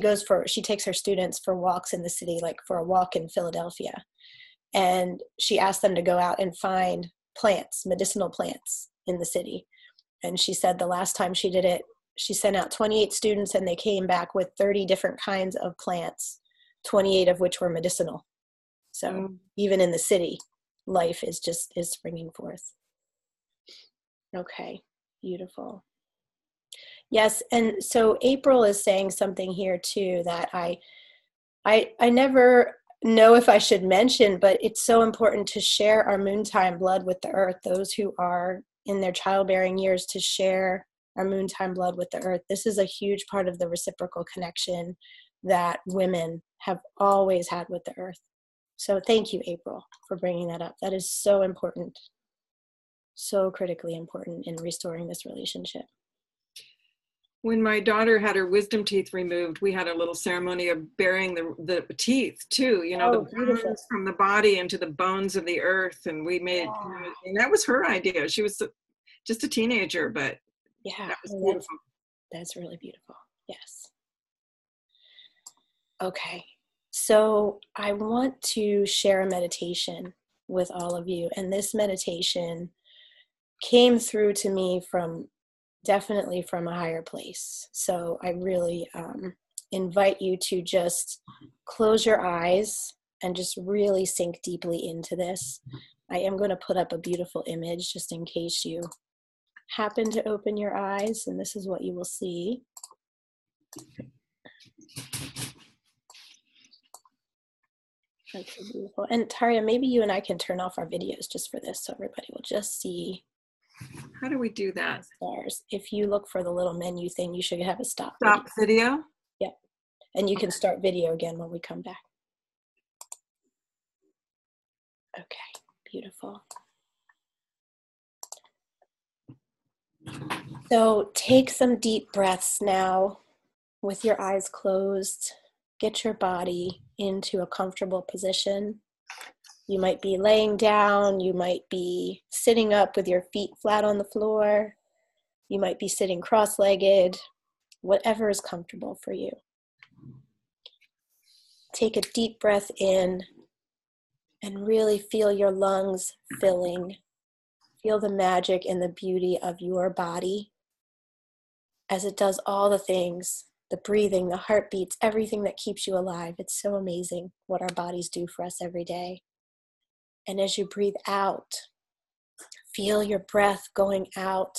takes her students for walks in the city, like for a walk in Philadelphia. And she asked them to go out and find plants, medicinal plants in the city. And she said the last time she did it, she sent out 28 students and they came back with 30 different kinds of plants, 28 of which were medicinal. So even in the city, life is springing forth. Okay, beautiful. Yes, and so April is saying something here too that I never know if I should mention, but it's so important to share our moontime blood with the earth, those who are in their childbearing years, to share our moontime blood with the earth. This is a huge part of the reciprocal connection that women have always had with the earth. So thank you, April, for bringing that up. That is so important, so critically important in restoring this relationship. When my daughter had her wisdom teeth removed, we had a little ceremony of burying the teeth too, the bones from the body into the bones of the earth. And we made, and that was her idea. She was just a teenager, but that was beautiful. That's really beautiful. Yes. Okay. So I want to share a meditation with all of you. And this meditation came through to me definitely from a higher place. So I really invite you to just close your eyes and just really sink deeply into this. I am going to put up a beautiful image just in case you happen to open your eyes, and this is what you will see. That's so beautiful. And Tayria, maybe you and I can turn off our videos just for this so everybody will just see. How do we do that? Stars. If you look for the little menu thing, you should have a stop video. Yep. And you can start video again when we come back. Okay, beautiful. So take some deep breaths now with your eyes closed. Get your body into a comfortable position. You might be laying down, you might be sitting up with your feet flat on the floor, you might be sitting cross-legged, whatever is comfortable for you. Take a deep breath in and really feel your lungs filling. Feel the magic and the beauty of your body as it does all the things, the breathing, the heartbeats, everything that keeps you alive. It's so amazing what our bodies do for us every day. And as you breathe out, feel your breath going out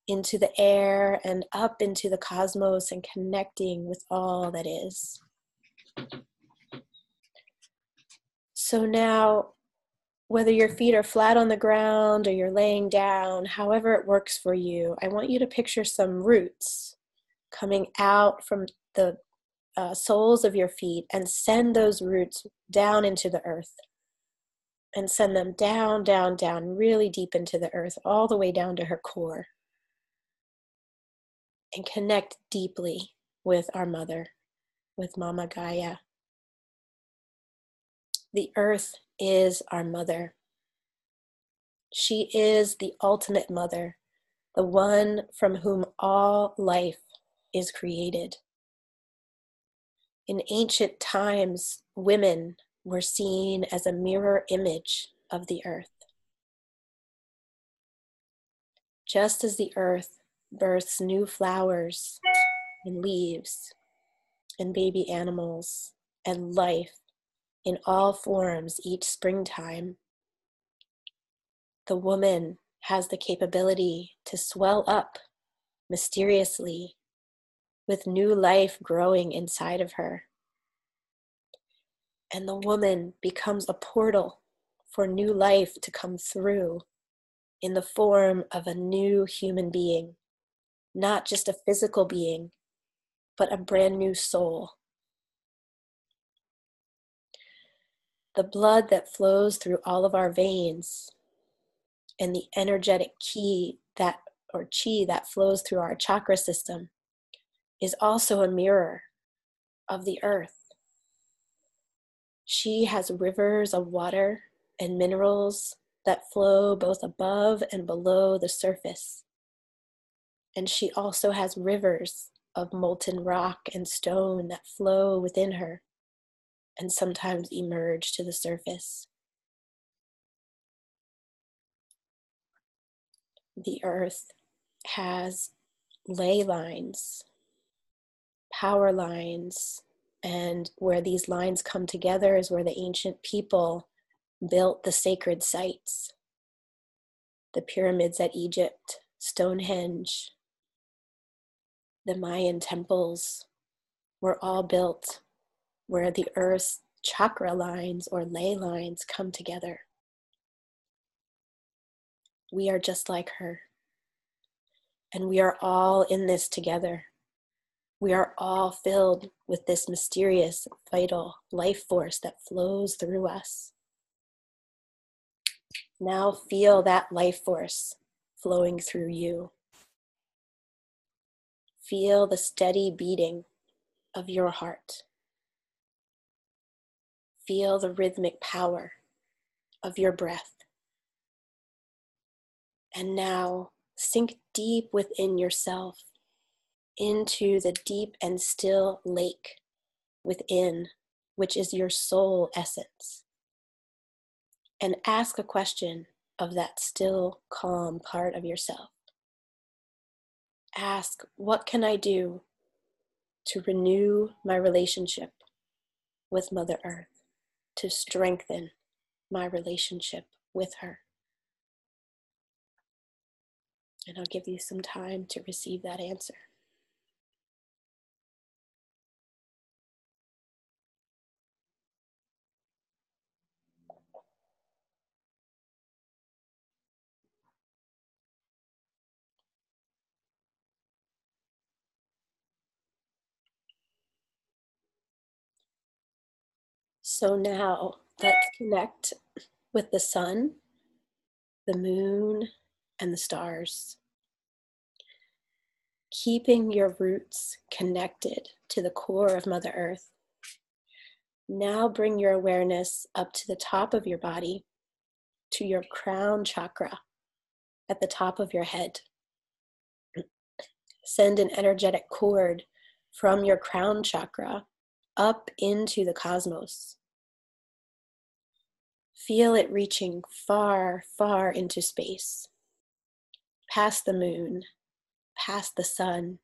into the air and up into the cosmos and connecting with all that is. So now, whether your feet are flat on the ground or you're laying down, however it works for you, I want you to picture some roots coming out from the soles of your feet and send those roots down into the earth. And send them down, down, down, really deep into the earth, all the way down to her core. And connect deeply with our mother, with Mama Gaia. The earth is our mother. She is the ultimate mother, the one from whom all life is created. In ancient times, women were seen as a mirror image of the earth. Just as the earth births new flowers and leaves and baby animals and life in all forms each springtime, the woman has the capability to swell up mysteriously with new life growing inside of her. And the woman becomes a portal for new life to come through in the form of a new human being. not just a physical being, but a brand new soul. The blood that flows through all of our veins and the energetic chi that flows through our chakra system is also a mirror of the earth. She has rivers of water and minerals that flow both above and below the surface. And she also has rivers of molten rock and stone that flow within her and sometimes emerge to the surface. The earth has ley lines, power lines, and where these lines come together is where the ancient people built the sacred sites. The pyramids at Egypt, Stonehenge, the Mayan temples were all built where the earth's chakra lines or ley lines come together. We are just like her. And we are all in this together. We are all filled with this mysterious, vital life force that flows through us. Now feel that life force flowing through you. Feel the steady beating of your heart. Feel the rhythmic power of your breath. And now sink deep within yourself into the deep and still lake within, which is your soul essence. And ask a question of that still, calm part of yourself. Ask, what can I do to renew my relationship with Mother Earth, to strengthen my relationship with her? And I'll give you some time to receive that answer. So now let's connect with the sun, the moon, and the stars. Keeping your roots connected to the core of Mother Earth. Now bring your awareness up to the top of your body, to your crown chakra at the top of your head. Send an energetic cord from your crown chakra up into the cosmos. Feel it reaching far, far into space, past the moon, past the sun,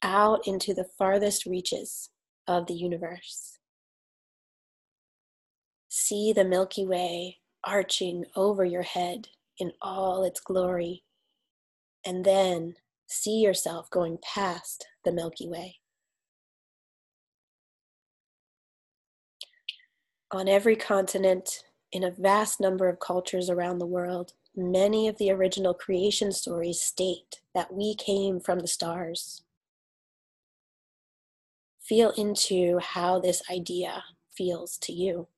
out into the farthest reaches of the universe. See the Milky Way arching over your head in all its glory, and then see yourself going past the Milky Way. On every continent, in a vast number of cultures around the world, many of the original creation stories state that we came from the stars. Feel into how this idea feels to you.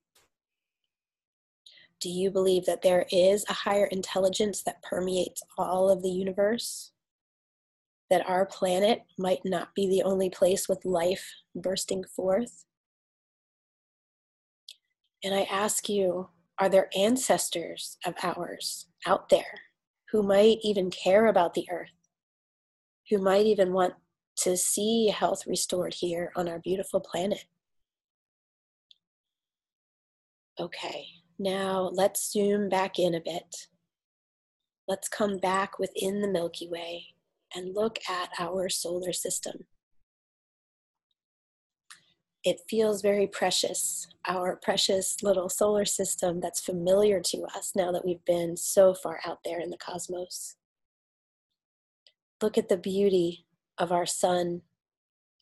Do you believe that there is a higher intelligence that permeates all of the universe? That our planet might not be the only place with life bursting forth? And I ask you, are there ancestors of ours out there who might even care about the earth, who might even want to see health restored here on our beautiful planet? Okay, now let's zoom back in a bit. Let's come back within the Milky Way and look at our solar system. It feels very precious, our precious little solar system that's familiar to us now that we've been so far out there in the cosmos. Look at the beauty of our sun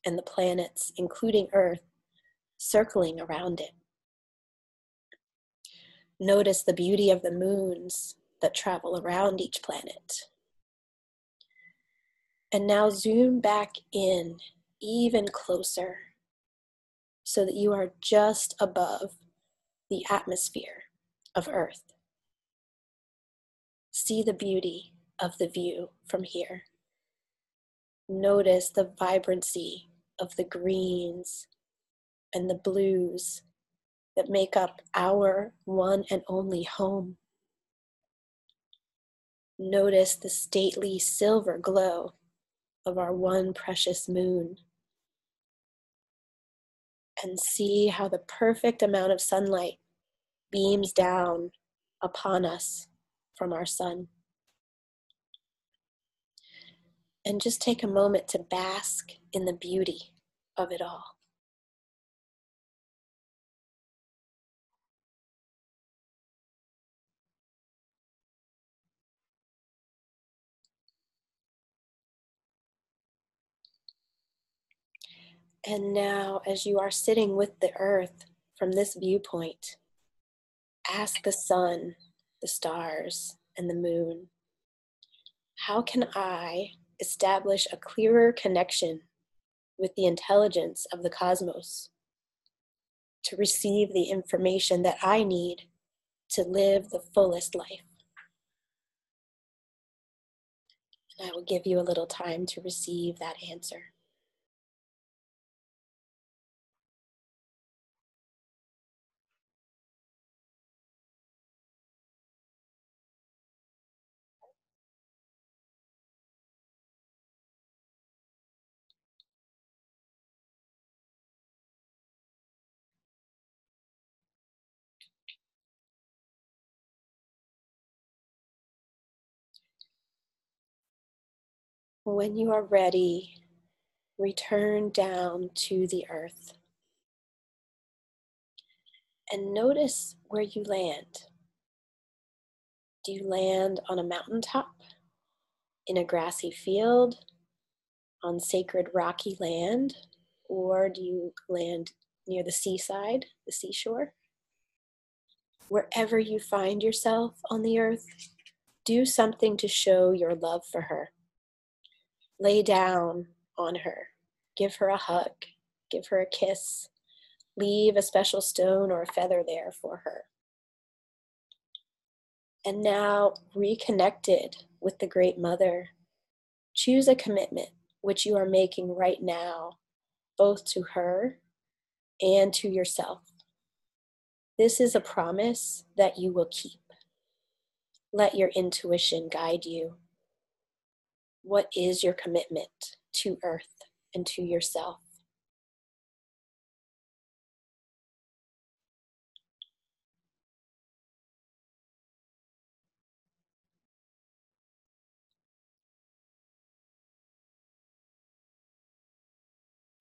and the planets, including Earth, circling around it. Notice the beauty of the moons that travel around each planet. And now zoom back in even closer so that you are just above the atmosphere of Earth. See the beauty of the view from here. Notice the vibrancy of the greens and the blues that make up our one and only home. Notice the stately silver glow of our one precious moon. And see how the perfect amount of sunlight beams down upon us from our sun. And just take a moment to bask in the beauty of it all. And now, as you are sitting with the earth from this viewpoint, ask the sun, the stars, and the moon, how can I establish a clearer connection with the intelligence of the cosmos to receive the information that I need to live the fullest life? And I will give you a little time to receive that answer. When you are ready, return down to the earth and notice where you land. Do you land on a mountaintop, in a grassy field, on sacred rocky land, or do you land near the seaside, the seashore? Wherever you find yourself on the earth, do something to show your love for her. Lay down on her, give her a hug, give her a kiss, leave a special stone or a feather there for her. And now, reconnected with the Great Mother, choose a commitment which you are making right now, both to her and to yourself. This is a promise that you will keep. Let your intuition guide you. What is your commitment to Earth and to yourself?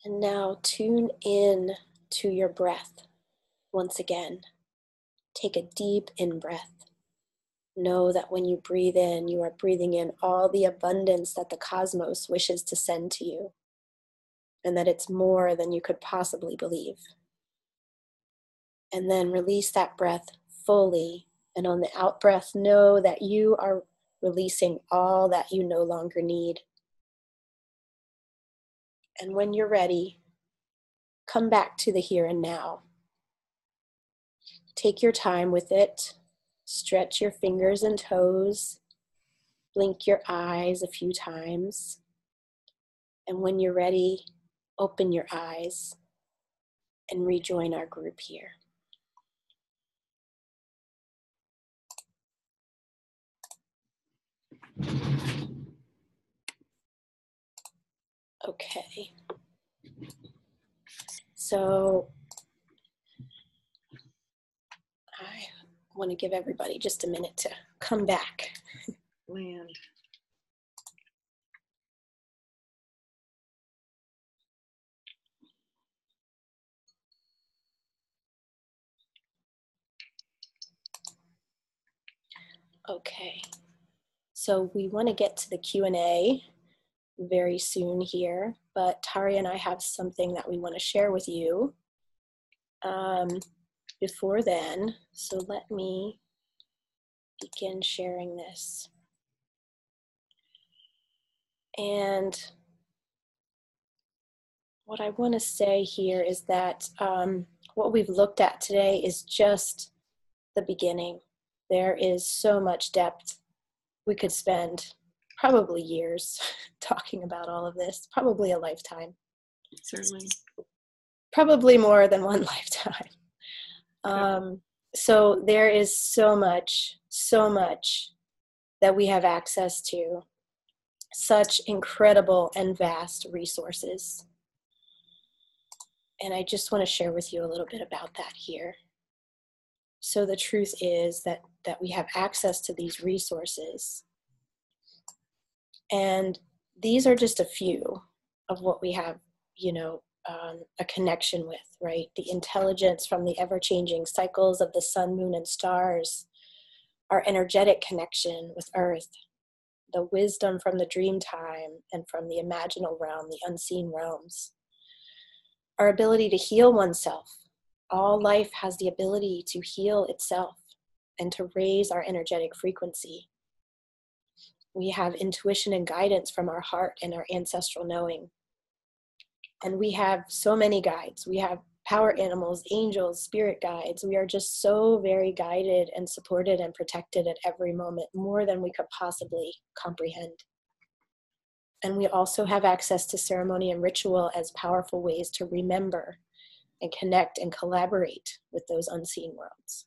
And now tune in to your breath once again. Take a deep in-breath. Know that when you breathe in, you are breathing in all the abundance that the cosmos wishes to send to you, and that it's more than you could possibly believe. And then release that breath fully. And on the out breath, know that you are releasing all that you no longer need. And when you're ready, come back to the here and now. Take your time with it. Stretch your fingers and toes. Blink your eyes a few times. And when you're ready, open your eyes and rejoin our group here. Okay. So I want to give everybody just a minute to come back. Land. Okay. So we want to get to the Q&A very soon here, but Tayria and I have something that we want to share with you before then. So let me begin sharing this. And what I want to say here is that what we've looked at today is just the beginning. There is so much depth. We could spend probably years talking about all of this, probably a lifetime. Certainly. Probably more than one lifetime. So there is so much that we have access to, such incredible and vast resources. And I just want to share with you a little bit about that here. So the truth is that we have access to these resources. And these are just a few of what we have, a connection with, right? The intelligence from the ever-changing cycles of the sun, moon, and stars, our energetic connection with Earth, the wisdom from the Dreamtime and from the imaginal realm, the unseen realms, our ability to heal oneself. All life has the ability to heal itself and to raise our energetic frequency. We have intuition and guidance from our heart and our ancestral knowing. And we have so many guides. We have power animals, angels, spirit guides. We are just so very guided and supported and protected at every moment, more than we could possibly comprehend. And we also have access to ceremony and ritual as powerful ways to remember and connect and collaborate with those unseen worlds.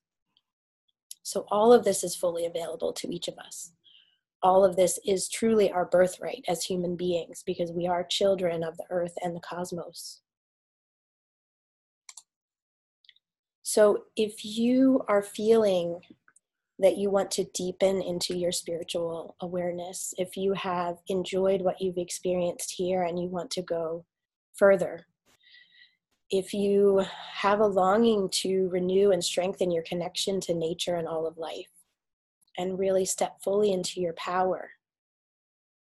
So all of this is fully available to each of us. All of this is truly our birthright as human beings, because we are children of the earth and the cosmos. So if you are feeling that you want to deepen into your spiritual awareness, if you have enjoyed what you've experienced here and you want to go further, if you have a longing to renew and strengthen your connection to nature and all of life, and really step fully into your power,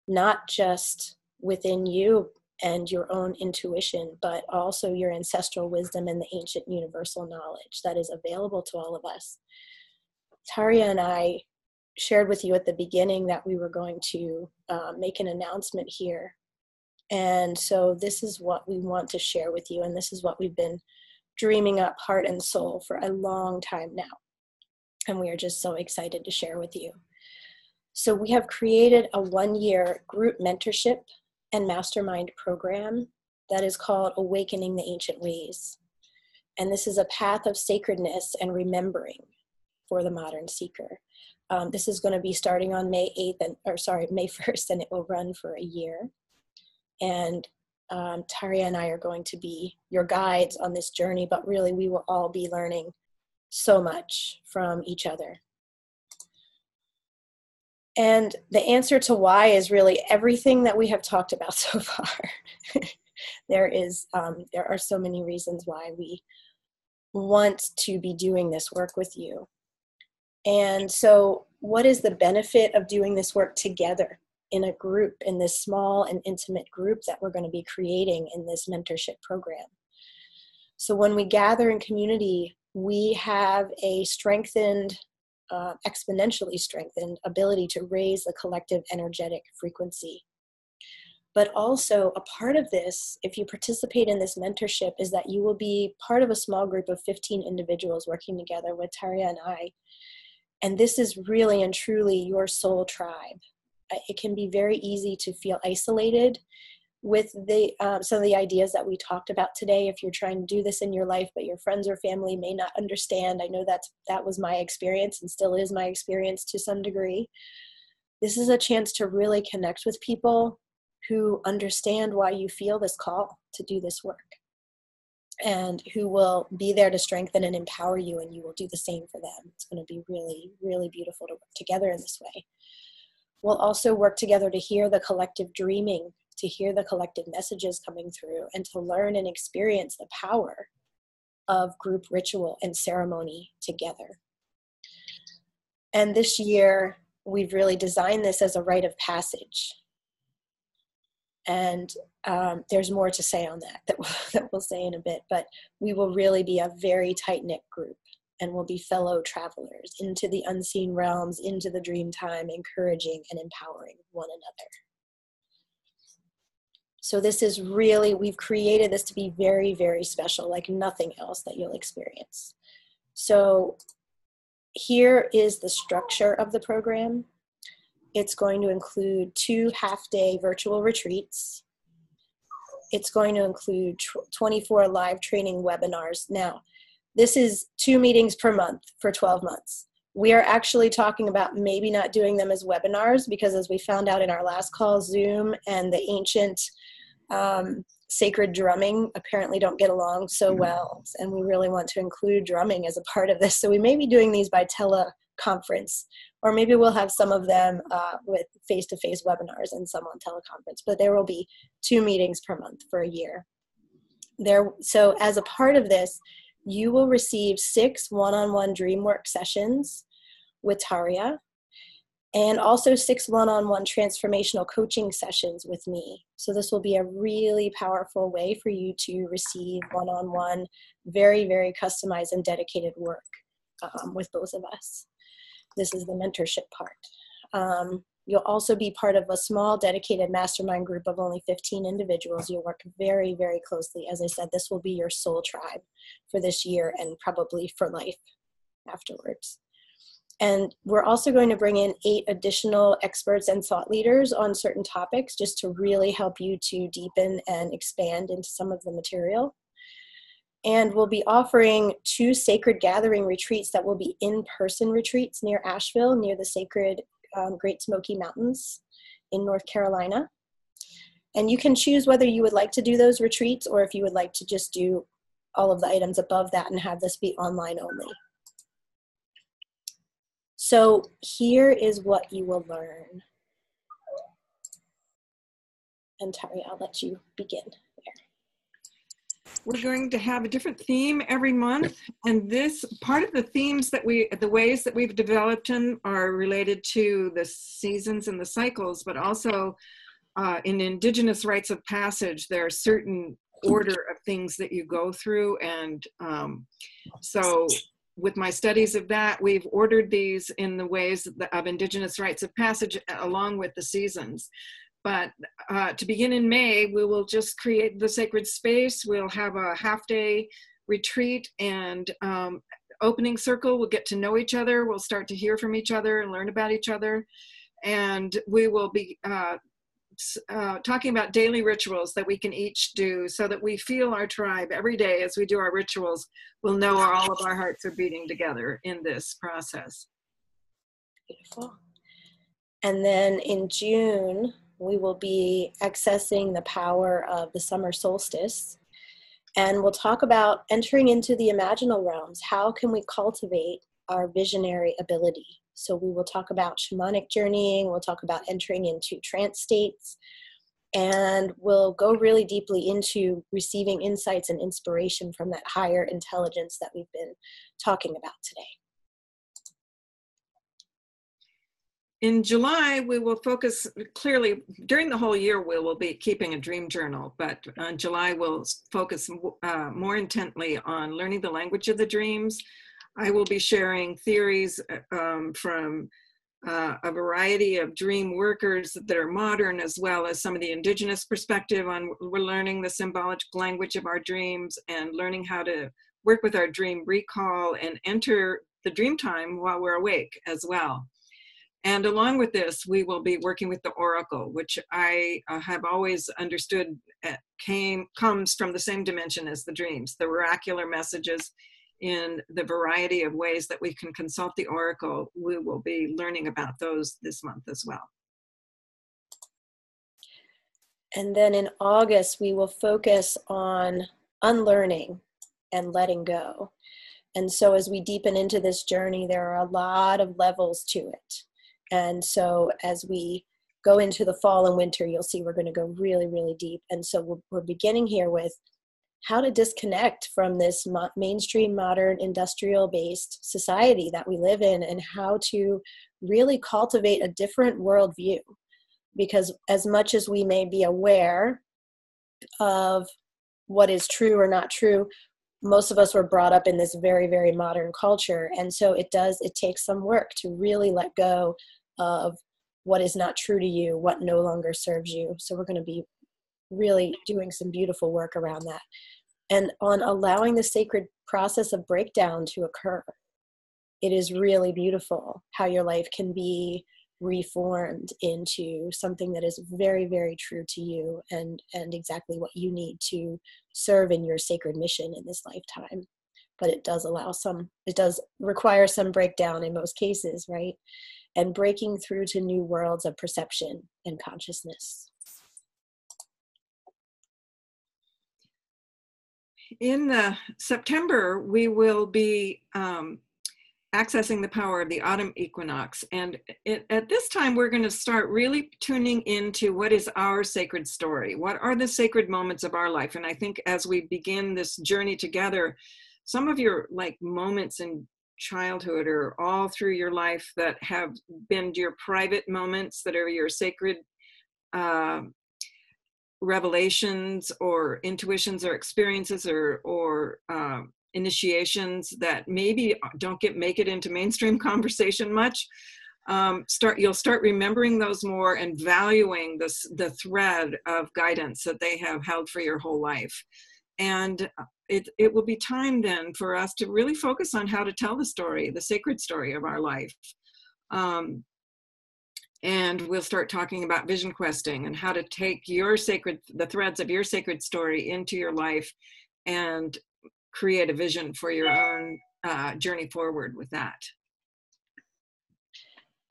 not just within you and your own intuition, but also your ancestral wisdom and the ancient universal knowledge that is available to all of us. Tayria and I shared with you at the beginning that we were going to make an announcement here. And so this is what we want to share with you. And this is what we've been dreaming up heart and soul for a long time now. And we are just so excited to share with you. So we have created a 1-year group mentorship and mastermind program that is called Awakening the Ancient Ways. And this is a path of sacredness and remembering for the modern seeker. This is going to be starting on May 1st, and it will run for a year. And Tayria and I are going to be your guides on this journey, but really we will all be learning so much from each other. And the answer to why is really everything that we have talked about so far. There are so many reasons why we want to be doing this work with you. And so what is the benefit of doing this work together in a group, in this small and intimate group that we're going to be creating in this mentorship program? So when we gather in community, we have a strengthened, exponentially strengthened ability to raise the collective energetic frequency. But also a part of this, if you participate in this mentorship, is that you will be part of a small group of 15 individuals working together with Tayria and I. And this is really and truly your soul tribe. It can be very easy to feel isolated with some of the ideas that we talked about today. If you're trying to do this in your life, but your friends or family may not understand, I know that was my experience and still is my experience to some degree. This is a chance to really connect with people who understand why you feel this call to do this work, and who will be there to strengthen and empower you, and you will do the same for them. It's going to be really, really beautiful to work together in this way. We'll also work together to hear the collective dreaming, to hear the collective messages coming through, and to learn and experience the power of group ritual and ceremony together. And this year, we've really designed this as a rite of passage. And there's more to say on that we'll say in a bit, but we will really be a very tight-knit group, and we'll be fellow travelers into the unseen realms, into the dream time, encouraging and empowering one another. So this is really, we've created this to be very, very special, like nothing else that you'll experience. So here is the structure of the program. It's going to include 2 half-day virtual retreats. It's going to include 24 live training webinars. Now, this is 2 meetings per month for 12 months. We are actually talking about maybe not doing them as webinars because, as we found out in our last call, Zoom and the ancient sacred drumming apparently don't get along so well. And we really want to include drumming as a part of this. So we may be doing these by teleconference, or maybe we'll have some of them with face-to-face webinars and some on teleconference. But there will be 2 meetings per month for a year. So as a part of this, you will receive 6 one-on-one dream work sessions with Tayria, and also 6 one-on-one transformational coaching sessions with me. So this will be a really powerful way for you to receive one-on-one, very, very customized and dedicated work with both of us. This is the mentorship part. You'll also be part of a small dedicated mastermind group of only 15 individuals. You'll work very, very closely. As I said, this will be your soul tribe for this year and probably for life afterwards. And we're also going to bring in 8 additional experts and thought leaders on certain topics just to really help you to deepen and expand into some of the material. And we'll be offering 2 sacred gathering retreats that will be in-person retreats near Asheville, near the sacred Great Smoky Mountains in North Carolina. And you can choose whether you would like to do those retreats or if you would like to just do all of the items above that and have this be online only. So here is what you will learn. And Tayria, I'll let you begin there. We're going to have a different theme every month, and this part of the themes that the ways that we've developed them are related to the seasons and the cycles, but also in Indigenous rites of passage, there are certain order of things that you go through, and so with my studies of that, we've ordered these in the ways of Indigenous rites of passage along with the seasons. But to begin in May, we will just create the sacred space. We'll have a half-day retreat and opening circle. We'll get to know each other. We'll start to hear from each other and learn about each other. And we will be talking about daily rituals that we can each do so that we feel our tribe every day as we do our rituals. We'll know all of our hearts are beating together in this process. Beautiful. And then in June, we will be accessing the power of the summer solstice. And we'll talk about entering into the imaginal realms. How can we cultivate our visionary ability? So we will talk about shamanic journeying. We'll talk about entering into trance states. And we'll go really deeply into receiving insights and inspiration from that higher intelligence that we've been talking about today. In July, we will focus clearly, during the whole year, we will be keeping a dream journal, but in July, we'll focus more intently on learning the language of the dreams. I will be sharing theories from a variety of dream workers that are modern, as well as some of the Indigenous perspective on we're learning the symbolic language of our dreams and learning how to work with our dream recall and enter the dream time while we're awake as well. And along with this, we will be working with the oracle, which I have always understood comes from the same dimension as the dreams, the oracular messages in the variety of ways that we can consult the oracle. We will be learning about those this month as well. And then in August, we will focus on unlearning and letting go. And so as we deepen into this journey, there are a lot of levels to it. And so as we go into the fall and winter, you'll see we're going to go really, really deep. And so we're beginning here with how to disconnect from this mainstream, modern, industrial-based society that we live in, and how to really cultivate a different worldview. Because as much as we may be aware of what is true or not true, most of us were brought up in this very, very modern culture. And so it takes some work to really let go of what is not true to you, what no longer serves you. So we're going to be really doing some beautiful work around that, and on allowing the sacred process of breakdown to occur. It is really beautiful how your life can be reformed into something that is very, very true to you, and exactly what you need to serve in your sacred mission in this lifetime. But it does require some breakdown in most cases, right? And breaking through to new worlds of perception and consciousness. In September, we will be accessing the power of the autumn equinox. And at this time, we're going to start really tuning into what is our sacred story. What are the sacred moments of our life? And I think as we begin this journey together, some of your like moments in childhood or all through your life that have been your private moments, that are your sacred revelations or intuitions or experiences or initiations that maybe don't make it into mainstream conversation much. You'll start remembering those more and valuing the thread of guidance that they have held for your whole life. And it will be time then for us to really focus on how to tell the story, the sacred story of our life. And we'll start talking about vision questing and how to take the threads of your sacred story into your life and create a vision for your own journey forward with that.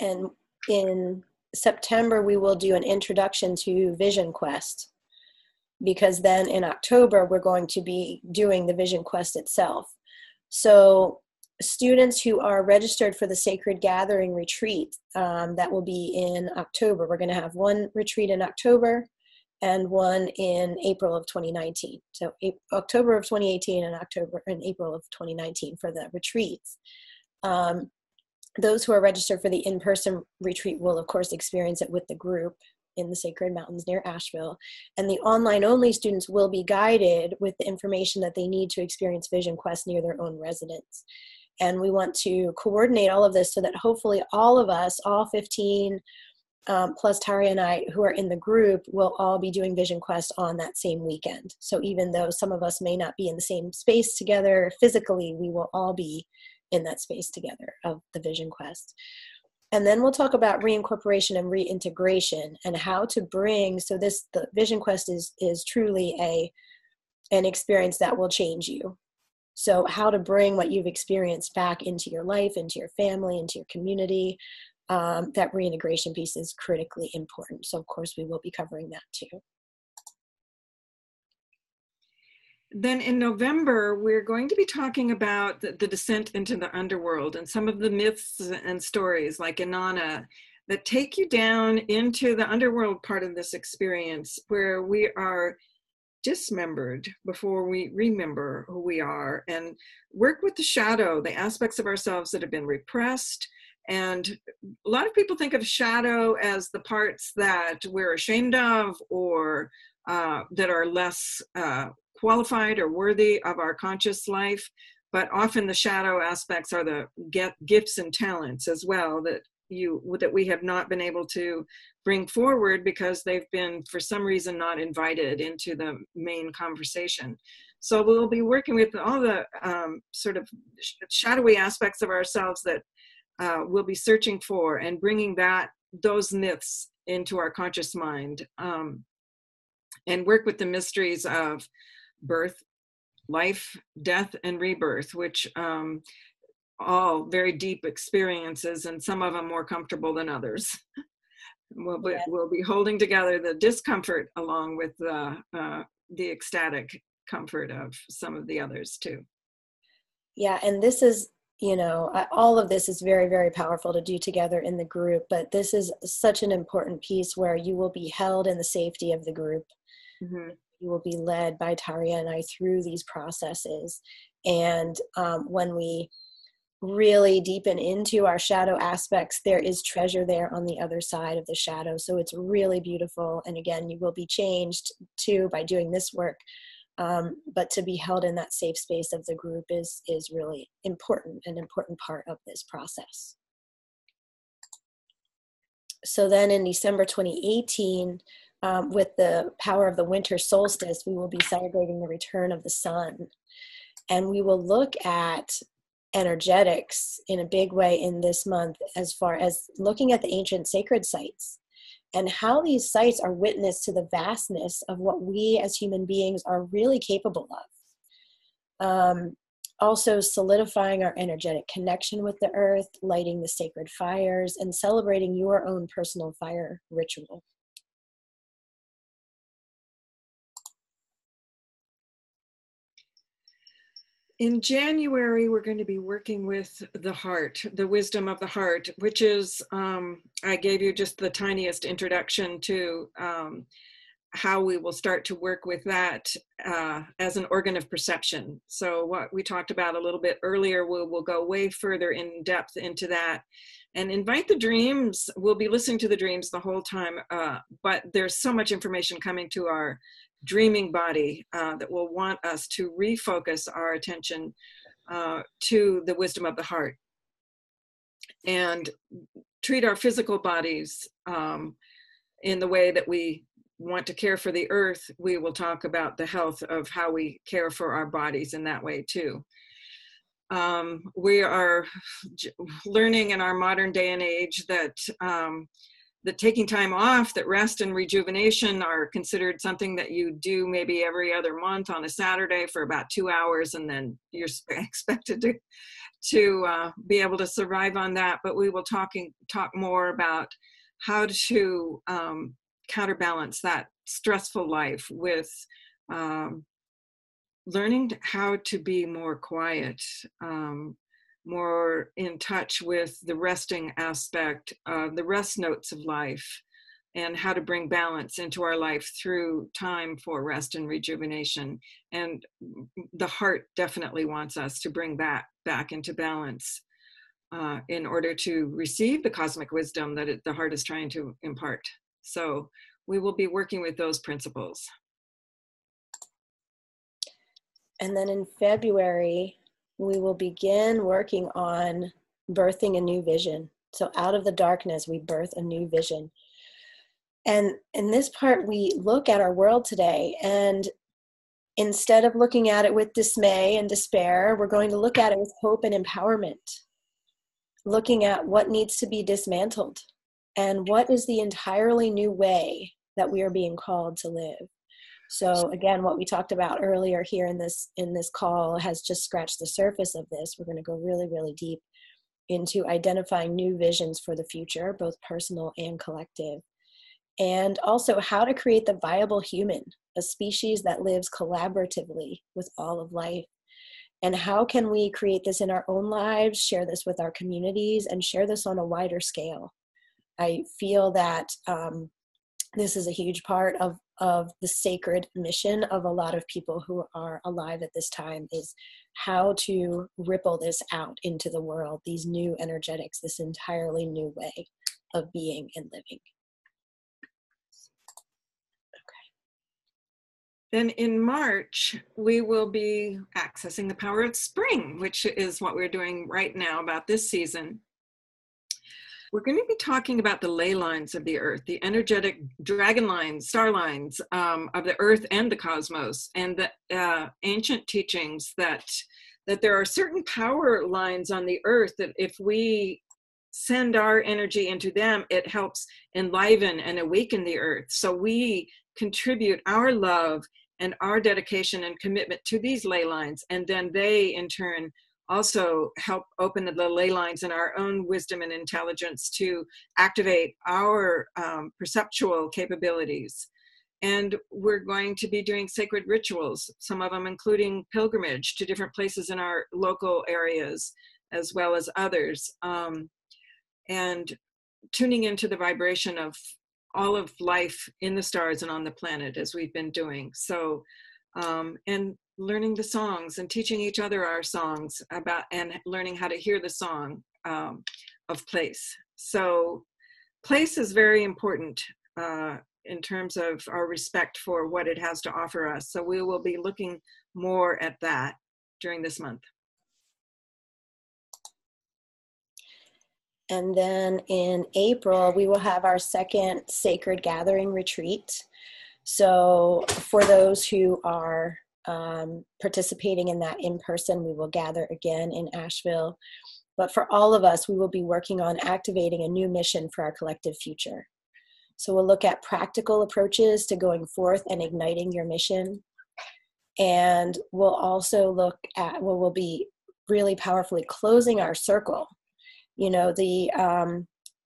And in September, we will do an introduction to Vision Quest, because then in October, we're going to be doing the Vision Quest itself. So students who are registered for the Sacred Gathering retreat, that will be in October. We're going to have one retreat in October and one in April of 2019. So October of 2018 and April of 2019 for the retreats. Those who are registered for the in-person retreat will, of course, experience it with the group in the Sacred Mountains near Asheville. And the online-only students will be guided with the information that they need to experience Vision Quest near their own residence. And we want to coordinate all of this so that hopefully all of us, all 15 plus Tayria and I who are in the group, will all be doing Vision Quest on that same weekend. So even though some of us may not be in the same space together physically, we will all be in that space together of the Vision Quest. And then we'll talk about reincorporation and reintegration and how to bring, the Vision Quest is truly an experience that will change you. So how to bring what you've experienced back into your life, into your family, into your community. That reintegration piece is critically important. So of course we will be covering that too. Then in November, we're going to be talking about the descent into the underworld and some of the myths and stories like Inanna that take you down into the underworld part of this experience, where we are dismembered before we remember who we are, and work with the shadow, the aspects of ourselves that have been repressed. And a lot of people think of shadow as the parts that we're ashamed of, or that are less qualified or worthy of our conscious life. But often the shadow aspects are the gifts and talents as well that we have not been able to bring forward because they've been, for some reason, not invited into the main conversation. So we'll be working with all the sort of shadowy aspects of ourselves that we'll be searching for, and bringing those myths into our conscious mind, and work with the mysteries of birth, life, death, and rebirth, which all very deep experiences, and some of them more comfortable than others. We'll be holding together the discomfort along with the ecstatic comfort of some of the others too. Yeah, and this is, all of this is very, very powerful to do together in the group, but this is such an important piece where you will be held in the safety of the group. Mm-hmm. You will be led by Tayria and I through these processes. And when we really deepen into our shadow aspects, there is treasure there on the other side of the shadow. So it's really beautiful. And again, you will be changed too by doing this work. But to be held in that safe space of the group is really important, an important part of this process. So then in December 2018, with the power of the winter solstice, we will be celebrating the return of the sun. And we will look at energetics in a big way in this month, as far as looking at the ancient sacred sites and how these sites are witness to the vastness of what we as human beings are really capable of. Also solidifying our energetic connection with the earth, lighting the sacred fires, and celebrating your own personal fire ritual. In January, we're going to be working with the heart, the wisdom of the heart, which is, I gave you just the tiniest introduction to how we will start to work with that as an organ of perception. So what we talked about a little bit earlier, we'll go way further in depth into that and invite the dreams. We'll be listening to the dreams the whole time, but there's so much information coming to our dreaming body that will want us to refocus our attention to the wisdom of the heart and treat our physical bodies in the way that we want to care for the earth. We will talk about the health of how we care for our bodies in that way too. We are learning in our modern day and age that that taking time off, that rest and rejuvenation are considered something that you do maybe every other month on a Saturday for about 2 hours, and then you're expected to be able to survive on that. But we will talk more about how to counterbalance that stressful life with learning how to be more quiet, more in touch with the resting aspect, the rest notes of life, and how to bring balance into our life through time for rest and rejuvenation. And the heart definitely wants us to bring that back into balance in order to receive the cosmic wisdom that the heart is trying to impart. So we will be working with those principles. And then in February, we will begin working on birthing a new vision. So out of the darkness, we birth a new vision. And in this part, we look at our world today, and instead of looking at it with dismay and despair, we're going to look at it with hope and empowerment, looking at what needs to be dismantled and what is the entirely new way that we are being called to live. So again, what we talked about earlier here in this call has just scratched the surface of this. We're going to go really, really deep into identifying new visions for the future, both personal and collective, and also how to create the viable human, a species that lives collaboratively with all of life. And how can we create this in our own lives, share this with our communities, and share this on a wider scale? I feel that this is a huge part of the sacred mission of a lot of people who are alive at this time, is how to ripple this out into the world, these new energetics, this entirely new way of being and living. Then in March, we will be accessing the power of spring, which is what we're doing right now about this season. We're going to be talking about the ley lines of the earth, the energetic dragon lines, star lines of the earth and the cosmos, and the ancient teachings that there are certain power lines on the earth that if we send our energy into them, it helps enliven and awaken the earth. So we contribute our love and our dedication and commitment to these ley lines, and then they in turn also help open the ley lines in our own wisdom and intelligence to activate our perceptual capabilities. And we're going to be doing sacred rituals, some of them including pilgrimage to different places in our local areas, as well as others, and tuning into the vibration of all of life in the stars and on the planet, as we've been doing. So, and learning the songs and teaching each other our songs about, and learning how to hear the song of place. So place is very important in terms of our respect for what it has to offer us. So we will be looking more at that during this month. And then in April, we will have our second Sacred Gathering retreat. So for those who are participating in that in person, we will gather again in Asheville. But for all of us, we will be working on activating a new mission for our collective future. So we'll look at practical approaches to going forth and igniting your mission. And we'll also look at, well, we'll be really powerfully closing our circle. You know, the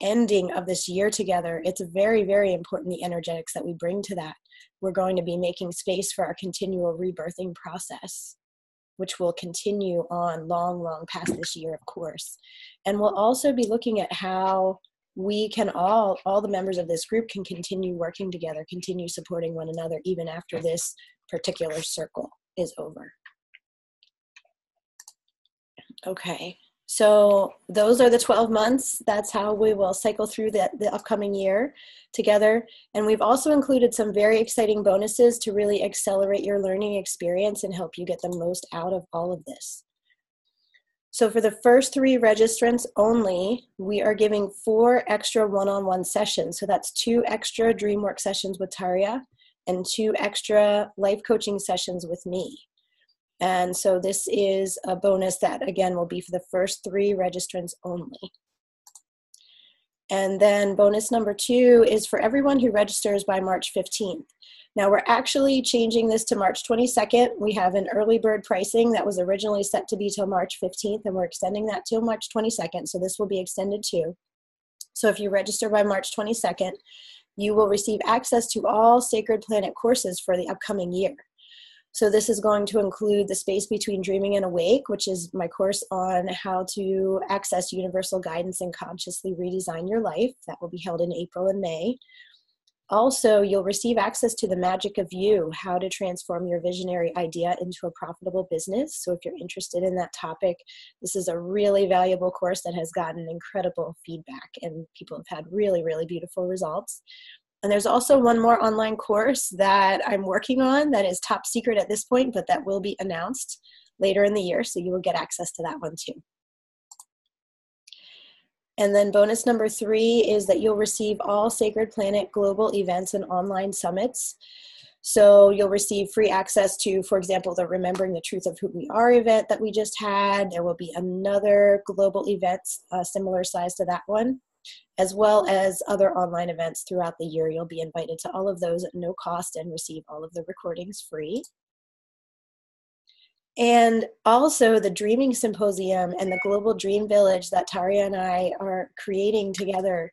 ending of this year together, it's very, very important, the energetics that we bring to that. We're going to be making space for our continual rebirthing process, which will continue on long, long past this year, of course. And we'll also be looking at how we can all the members of this group can continue working together, continue supporting one another, even after this particular circle is over. Okay, so those are the 12 months. That's how we will cycle through the upcoming year together. And we've also included some very exciting bonuses to really accelerate your learning experience and help you get the most out of all of this. So for the first 3 registrants only, we are giving 4 extra one-on-one sessions. So that's 2 extra dream work sessions with Tayria and 2 extra life coaching sessions with me. And so this is a bonus that, again, will be for the first 3 registrants only. And then bonus number 2 is for everyone who registers by March 15th. Now we're actually changing this to March 22nd. We have an early bird pricing that was originally set to be till March 15th, and we're extending that till March 22nd. So this will be extended too. So if you register by March 22nd, you will receive access to all Sacred Planet courses for the upcoming year. So this is going to include the Space Between Dreaming and Awake, which is my course on how to access universal guidance and consciously redesign your life. That will be held in April and May. Also, you'll receive access to the Magic of You, how to transform your visionary idea into a profitable business. So if you're interested in that topic, this is a really valuable course that has gotten incredible feedback, and people have had really, really beautiful results. And there's also one more online course that I'm working on that is top secret at this point, but that will be announced later in the year, so you will get access to that one too. And then bonus number 3 is that you'll receive all Sacred Planet global events and online summits. So you'll receive free access to, for example, the Remembering the Truth of Who We Are event that we just had. There will be another global event, similar size to that one, as well as other online events throughout the year. You'll be invited to all of those at no cost and receive all of the recordings free. And also the Dreaming Symposium and the Global Dream Village that Tayria and I are creating together,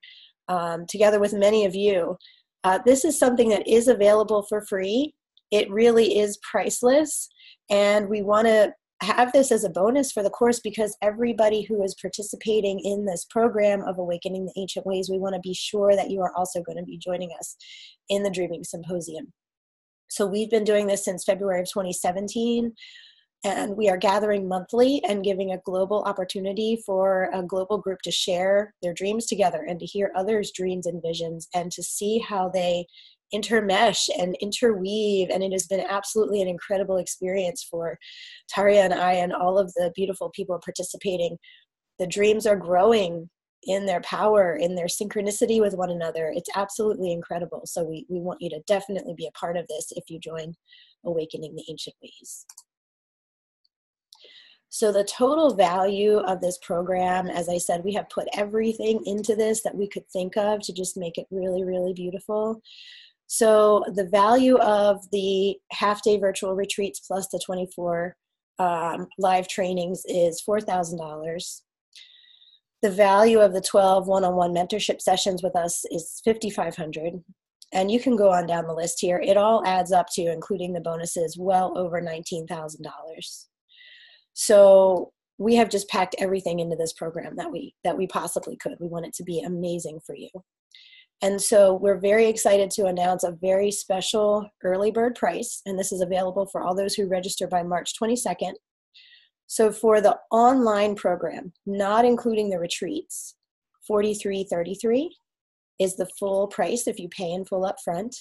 together with many of you. This is something that is available for free. It really is priceless. And we want to have this as a bonus for the course because everybody who is participating in this program of Awakening the Ancient Ways, we want to be sure that you are also going to be joining us in the Dreaming Symposium. So we've been doing this since February of 2017. And we are gathering monthly and giving a global opportunity for a global group to share their dreams together and to hear others' dreams and visions and to see how they intermesh and interweave. And it has been absolutely an incredible experience for Tayria and I and all of the beautiful people participating. The dreams are growing in their power, in their synchronicity with one another. It's absolutely incredible. So we want you to definitely be a part of this if you join Awakening the Ancient Ways. So the total value of this program, as I said, we have put everything into this that we could think of to just make it really, really beautiful. So the value of the half-day virtual retreats plus the 24 live trainings is $4,000. The value of the 12 one-on-one mentorship sessions with us is $5,500. And you can go on down the list here. It all adds up to, including the bonuses, well over $19,000. So we have just packed everything into this program that we possibly could. We want it to be amazing for you. And so we're very excited to announce a very special early bird price, and this is available for all those who register by March 22nd. So for the online program, not including the retreats, $43.33 is the full price if you pay in full up front.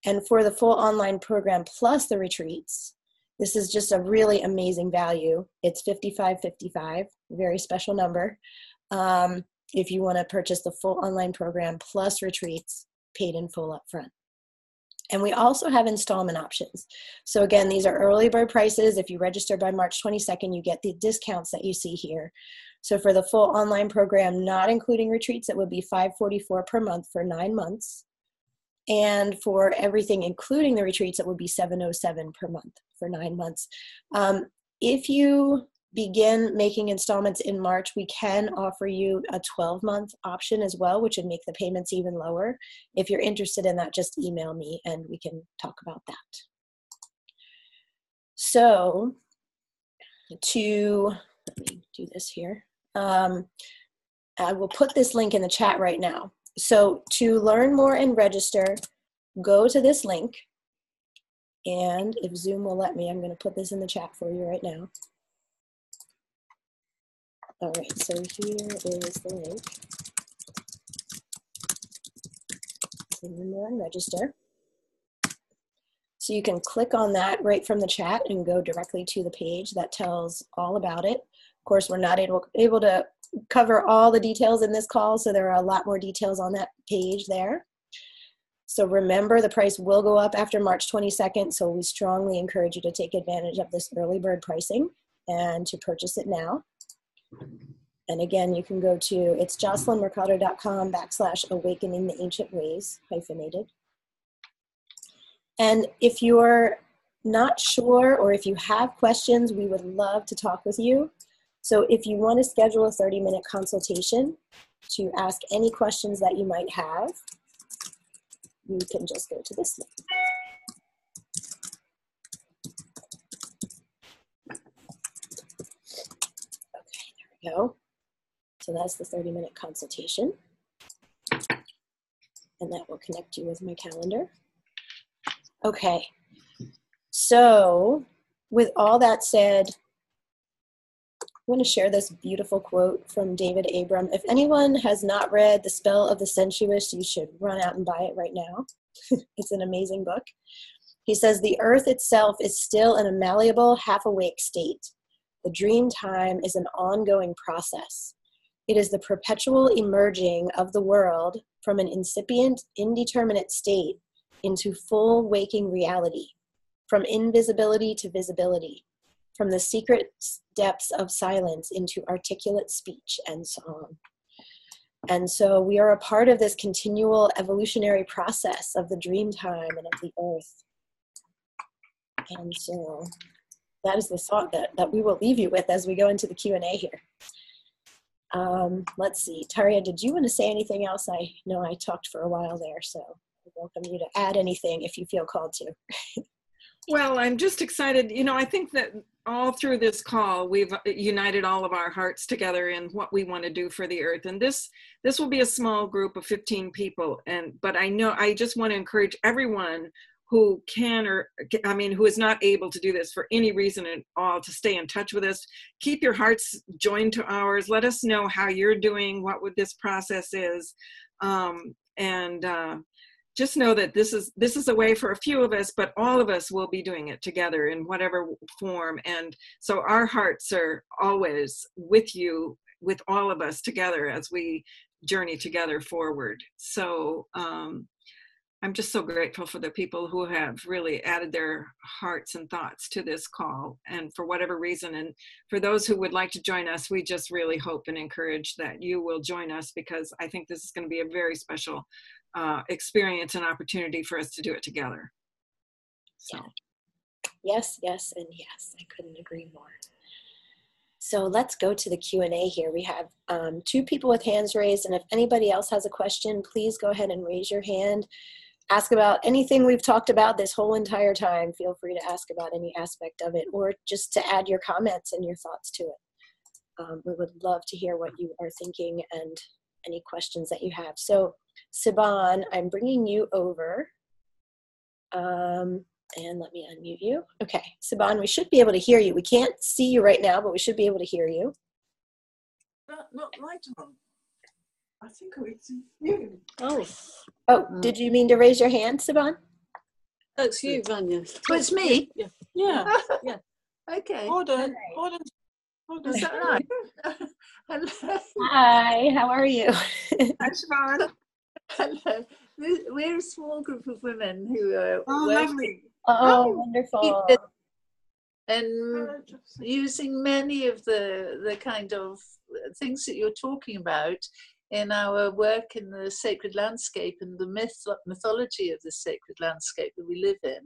And for the full online program plus the retreats, this is just a really amazing value. It's $55.55, very special number. If you want to purchase the full online program plus retreats paid in full up front. And we also have installment options. So again, these are early bird prices. If you register by March 22nd, you get the discounts that you see here. So for the full online program, not including retreats, it would be $544 per month for 9 months. And for everything, including the retreats, it would be $707 per month for 9 months. If you begin making installments in March, we can offer you a 12-month option as well, which would make the payments even lower. If you're interested in that, just email me and we can talk about that. So let me do this here. I will put this link in the chat right now. So to learn more and register, go to this link. And if Zoom will let me, I'm going to put this in the chat for you right now. All right, so here is the link. Learn more and register. So you can click on that right from the chat and go directly to the page that tells all about it. Of course, we're not able to cover all the details in this call, so there are a lot more details on that page there. So remember, the price will go up after March 22nd, so we strongly encourage you to take advantage of this early bird pricing and to purchase it now. And again, you can go to, it's jocelynmercado.com/awakening the ancient ways, hyphenated. And if you're not sure or if you have questions, we would love to talk with you. So if you want to schedule a 30-minute consultation to ask any questions that you might have, you can just go to this link. Okay, there we go. So that's the 30-minute consultation. And that will connect you with my calendar. Okay, so with all that said, I want to share this beautiful quote from David Abram. If anyone has not read The Spell of the Sensuous, you should run out and buy it right now. It's an amazing book. He says, "The earth itself is still in a malleable, half-awake state. The dream time is an ongoing process. It is the perpetual emerging of the world from an incipient, indeterminate state into full waking reality, from invisibility to visibility, from the secret depths of silence into articulate speech and song." And so we are a part of this continual evolutionary process of the dream time and of the earth. And so that is the thought that we will leave you with as we go into the Q&A here. Let's see, Tayria, did you want to say anything else? I know I talked for a while there, so I welcome you to add anything if you feel called to. Well, I'm just excited. You know, I think that all through this call, we've united all of our hearts together in what we want to do for the earth. And this will be a small group of 15 people. But I know I just want to encourage everyone who can, who is not able to do this for any reason at all, to stay in touch with us. Keep your hearts joined to ours. Let us know how you're doing, what this process is. Just know that this is a way for a few of us, but all of us will be doing it together in whatever form. And so our hearts are always with you, with all of us together as we journey together forward. So I'm just so grateful for the people who have really added their hearts and thoughts to this call, and for whatever reason. And for those who would like to join us, we just really hope and encourage that you will join us, because I think this is going to be a very special experience and opportunity for us to do it together. So. Yes, yes, and yes. I couldn't agree more. So let's go to the Q&A here. We have 2 people with hands raised, and if anybody else has a question, please go ahead and raise your hand. Ask about anything we've talked about this whole entire time. Feel free to ask about any aspect of it, or just to add your comments and your thoughts to it. We would love to hear what you are thinking and any questions that you have. So Siobhan, I'm bringing you over. And let me unmute you. Okay, Siobhan, we should be able to hear you. We can't see you right now, but we should be able to hear you. Not right on. I think it's you. Oh, did you mean to raise your hand, Siobhan? Oh, it's you, Vanya. Oh, it's me? Yeah. Yeah. Yeah. Okay. Hold on. Is that right? Hello. Hi, how are you? Hi, Siobhan. Hello. we're a small group of women who are lovely. Oh, wonderful. and using many of the kind of things that you're talking about in our work in the sacred landscape and the mythology of the sacred landscape that we live in.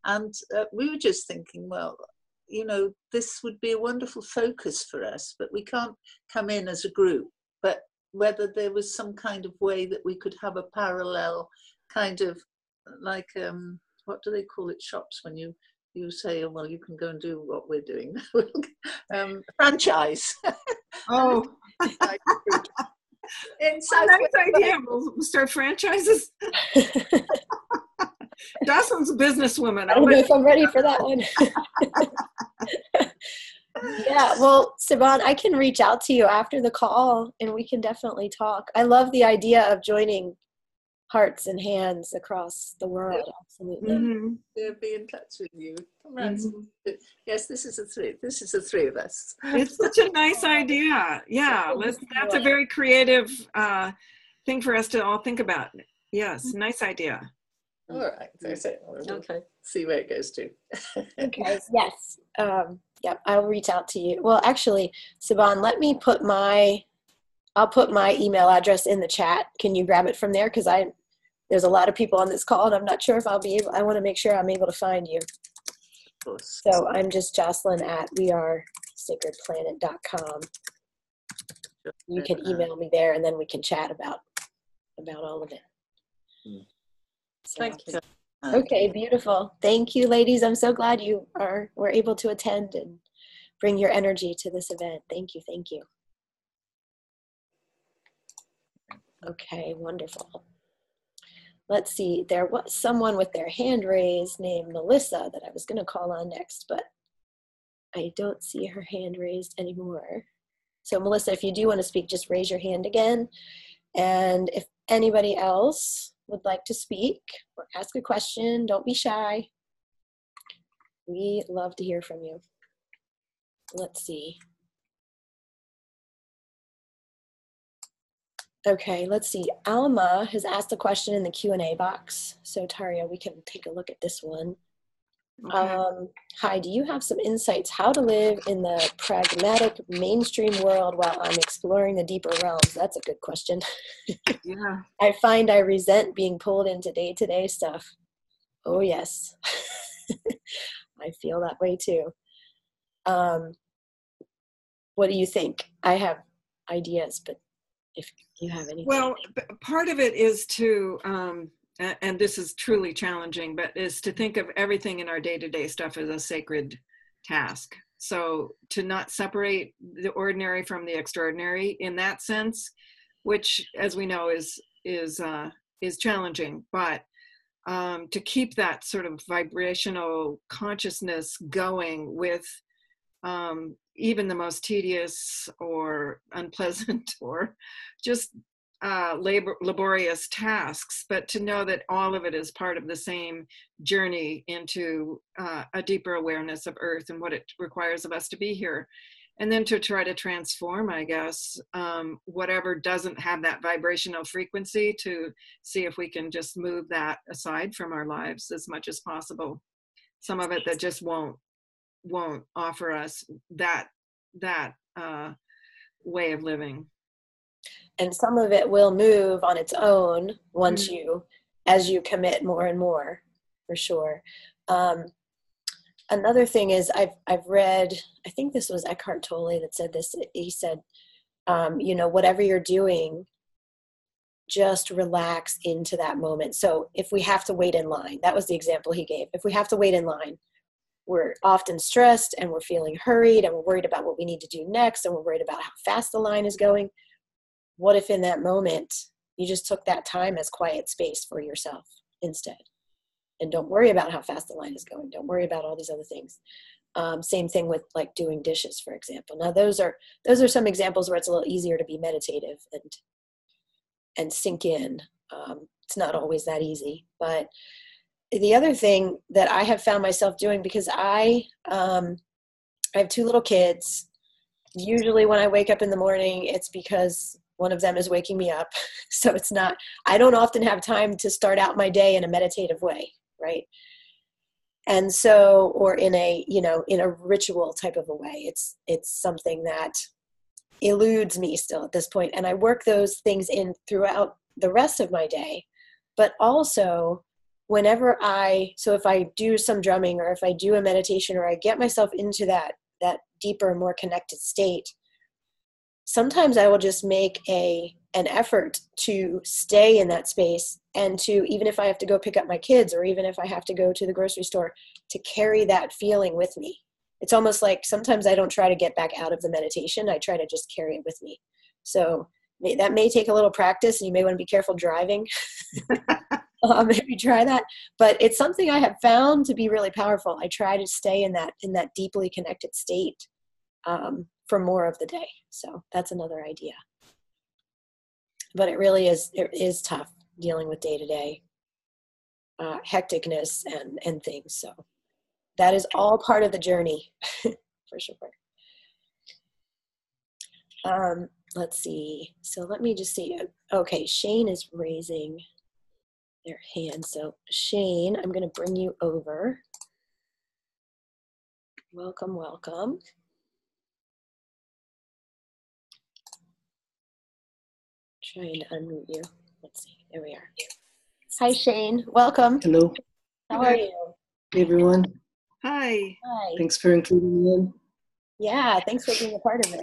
And we were just thinking, well, you know, this would be a wonderful focus for us, but we can't come in as a group. But whether there was some kind of way that we could have a parallel kind of like, what do they call it, shops, when you say, oh, well, you can go and do what we're doing. Franchise. Oh. Nice idea. We'll start franchises. Jocelyn's a businesswoman. I don't know if I'm ready for that one. Yeah, well, Siobhan, I can reach out to you after the call and we can definitely talk. I love the idea of joining hearts and hands across the world. Absolutely. Mm-hmm. They'll be in touch with you. Mm-hmm. Yes, this is the three of us. It's such a nice idea. Yeah, that's a very creative thing for us to all think about. Yes, nice idea. All right. Okay. See where it goes to. Okay. Yes. Yeah, I'll reach out to you. Well, actually, Siobhan, I'll put my email address in the chat. Can you grab it from there? Because there's a lot of people on this call and I'm not sure if I'll be able, I want to make sure I'm able to find you. Of course. So I'm just Jocelyn at wearesacredplanet.com. You can email me there and then we can chat about all of it. So, thank you. Okay, beautiful. Thank you, ladies. I'm so glad you were able to attend and bring your energy to this event. Thank you. Thank you. Okay, wonderful. Let's see. There was someone with their hand raised named Melissa that I was going to call on next, but I don't see her hand raised anymore. So Melissa, if you do want to speak, just raise your hand again. And if anybody else would like to speak or ask a question, don't be shy. We love to hear from you. Let's see. Okay, let's see. Alma has asked a question in the Q&A box. So Tayria, we can take a look at this one. Okay. Hi, do you have some insights how to live in the pragmatic mainstream world while I'm exploring the deeper realms? That's a good question. Yeah. I find I resent being pulled into day-to-day stuff. Oh, yes. I feel that way too. What do you think? I have ideas, but if you have anything. Well, part of it is to, and this is truly challenging, but is to think of everything in our day-to-day stuff as a sacred task. So to not separate the ordinary from the extraordinary in that sense, which, as we know, is challenging, but to keep that sort of vibrational consciousness going with even the most tedious or unpleasant or just laborious tasks, but to know that all of it is part of the same journey into a deeper awareness of Earth and what it requires of us to be here. And then to try to transform, I guess, whatever doesn't have that vibrational frequency, to see if we can just move that aside from our lives as much as possible. Some of it that just won't offer us that way of living. And some of it will move on its own once as you commit more and more, for sure. Another thing is I've read, I think this was Eckhart Tolle that said this. He said, whatever you're doing, just relax into that moment. So if we have to wait in line, that was the example he gave. If we have to wait in line, we're often stressed and we're feeling hurried and we're worried about what we need to do next and we're worried about how fast the line is going. What if in that moment you just took that time as quiet space for yourself instead? And don't worry about how fast the line is going. Don't worry about all these other things. Same thing with like doing dishes, for example. Now those are some examples where it's a little easier to be meditative and sink in. It's not always that easy. But the other thing that I have found myself doing, because I have two little kids, usually when I wake up in the morning, it's because One of them is waking me up. So it's not, I don't often have time to start out my day in a meditative way, right? And so, or in a, in a ritual type of a way, it's something that eludes me still at this point. And I work those things in throughout the rest of my day. But also whenever so if I do some drumming, or if I do a meditation, or I get myself into that deeper, more connected state, sometimes I will just make an effort to stay in that space, and to, even if I have to go pick up my kids, or even if I have to go to the grocery store, to carry that feeling with me. It's almost like sometimes I don't try to get back out of the meditation. I try to just carry it with me. So that may take a little practice, and you may want to be careful driving. Maybe try that. But it's something I have found to be really powerful. I try to stay in that deeply connected state for more of the day. So that's another idea. But it really is tough dealing with day-to-day hecticness and things. So that is all part of the journey for sure. Let's see. So let me just see. Okay, Shane is raising their hand. So Shane, I'm going to bring you over. Welcome, welcome. Trying to unmute you. Let's see. There we are. Hi, Shane. Welcome. Hello. How are you? Hey, everyone. Hi. Hi. Thanks for including me in. Yeah, thanks for being a part of it.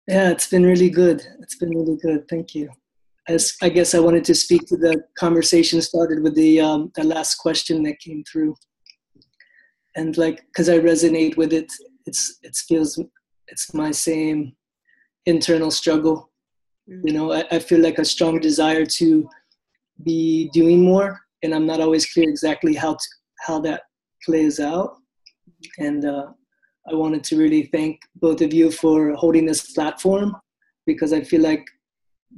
Yeah, it's been really good. It's been really good. Thank you. I guess I wanted to speak to the conversation started with the last question that came through. And because I resonate with it, it's my same internal struggle. I feel like a strong desire to be doing more, and I'm not always clear exactly how that plays out. And I wanted to really thank both of you for holding this platform, because I feel like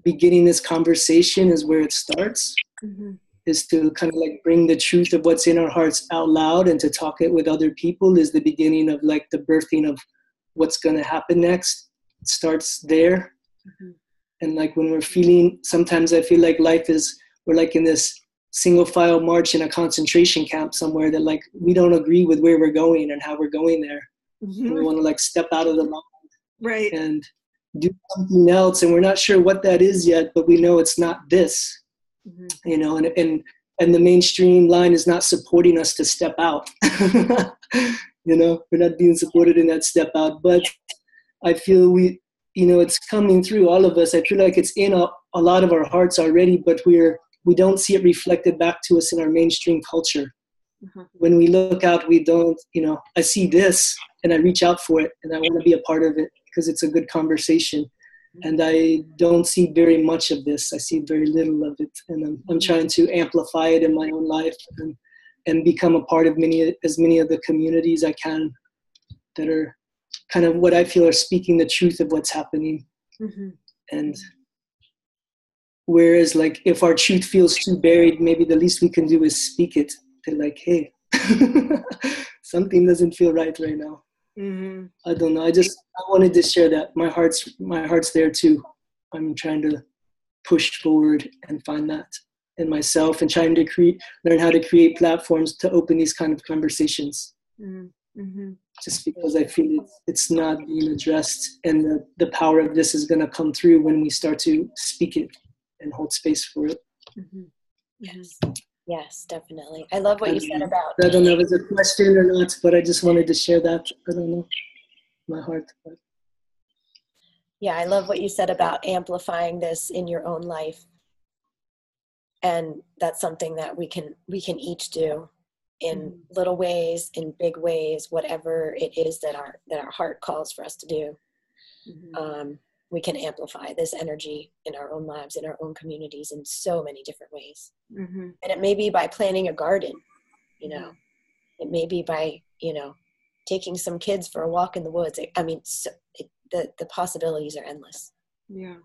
beginning this conversation is where it starts, is to kind of bring the truth of what's in our hearts out loud, and to talk it with other people is the beginning of the birthing of what's going to happen next. It starts there. And when we're feeling, sometimes I feel like we're in this single file march in a concentration camp somewhere, that we don't agree with where we're going and how we're going there. And we want to step out of the mind, right, and do something else, and we're not sure what that is yet, but we know it's not this. And the mainstream line is not supporting us to step out. We're not being supported in that step out, but I feel it's coming through all of us. I feel like it's in a lot of our hearts already, but we don't see it reflected back to us in our mainstream culture. When we look out, we don't, I see this and I reach out for it, and I want to be a part of it because it's a good conversation. And I don't see very much of this. I see very little of it. And I'm trying to amplify it in my own life, and become a part of as many of the communities I can that are kind of what I feel are speaking the truth of what's happening. And whereas if our truth feels too buried, maybe the least we can do is speak it. They're hey, something doesn't feel right now. I don't know. I wanted to share that. My heart's there too. I'm trying to push forward and find that in myself, and trying to learn how to create platforms to open these kind of conversations. Just because I feel it's not being addressed, and the power of this is going to come through when we start to speak it and hold space for it. Yes, definitely. I love what you said about. I don't know if it's a question or not, but I just wanted to share that. I don't know, my heart. But. Yeah, I love what you said about amplifying this in your own life, and that's something that we can each do in little ways, in big ways, whatever it is that our heart calls for us to do. We can amplify this energy in our own lives, in our own communities, in so many different ways. And it may be by planting a garden, it may be by, taking some kids for a walk in the woods. The possibilities are endless. Yeah.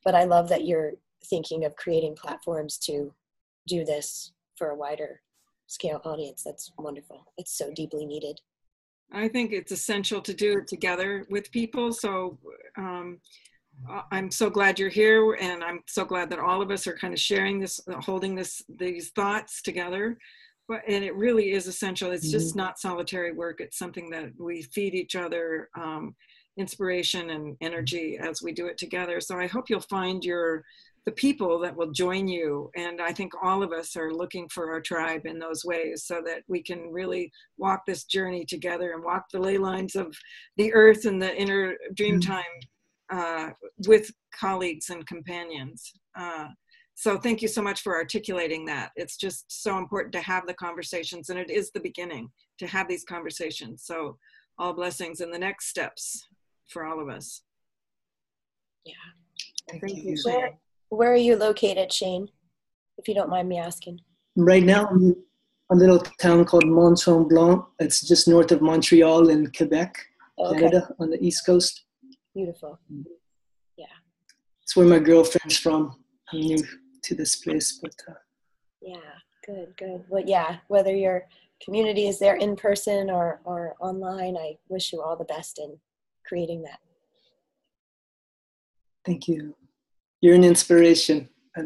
But I love that you're thinking of creating platforms to do this for a wider scale audience. That's wonderful. It's so deeply needed. I think it's essential to do it together with people. So I'm so glad you're here, and I'm so glad that all of us are kind of sharing this, holding these thoughts together. And it really is essential. It's just not solitary work. It's something that we feed each other inspiration and energy as we do it together. So I hope you'll find the people that will join you. And I think all of us are looking for our tribe in those ways, so that we can really walk this journey together and walk the ley lines of the earth and the inner Dreamtime with colleagues and companions. So thank you so much for articulating that. It's just so important to have the conversations, and it is the beginning to have these conversations. So all blessings in the next steps for all of us. Yeah. Thank you. Where are you located, Shane? If you don't mind me asking. Right now, I'm in a little town called Mont Tremblant. It's just north of Montreal in Quebec, Canada, on the East Coast. Beautiful. Yeah. It's where my girlfriend's from. I'm new to this place, but yeah, good. Well, yeah, whether your community is there in person or online, I wish you all the best in creating that. Thank you. You're an inspiration. I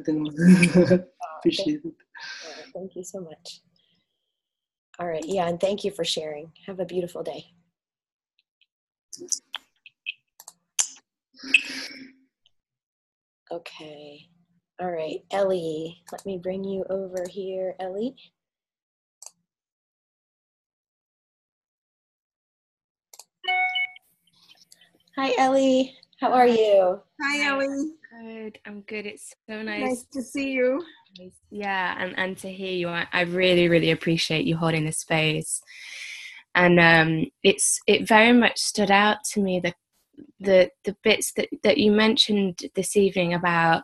appreciate it. Thank you so much. All right, yeah, and thank you for sharing. Have a beautiful day. Okay. All right, Ellie, let me bring you over here, Ellie. Hi, Ellie. How are you? Hi, Ellie. Good. I'm good. It's so nice. Nice to see you. Yeah, and to hear you. I really, really appreciate you holding this space. And it very much stood out to me, the bits that you mentioned this evening about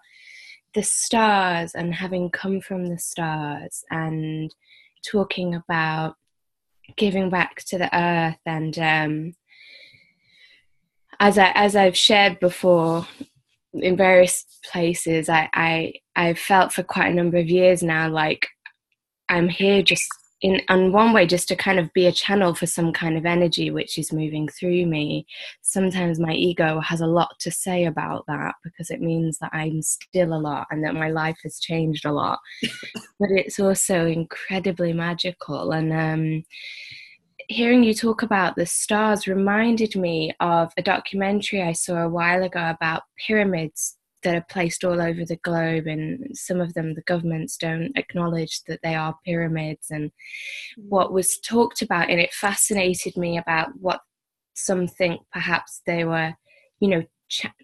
the stars and having come from the stars, and talking about giving back to the earth. And as I've shared before in various places, I've felt for quite a number of years now like I'm here just in one way just to kind of be a channel for some kind of energy which is moving through me. Sometimes my ego has a lot to say about that, because it means that I'm still a lot and that my life has changed a lot. But it's also incredibly magical. And hearing you talk about the stars reminded me of a documentary I saw a while ago about pyramids that are placed all over the globe, and some of them the governments don't acknowledge that they are pyramids. And what was talked about in it fascinated me, about what some think perhaps they were,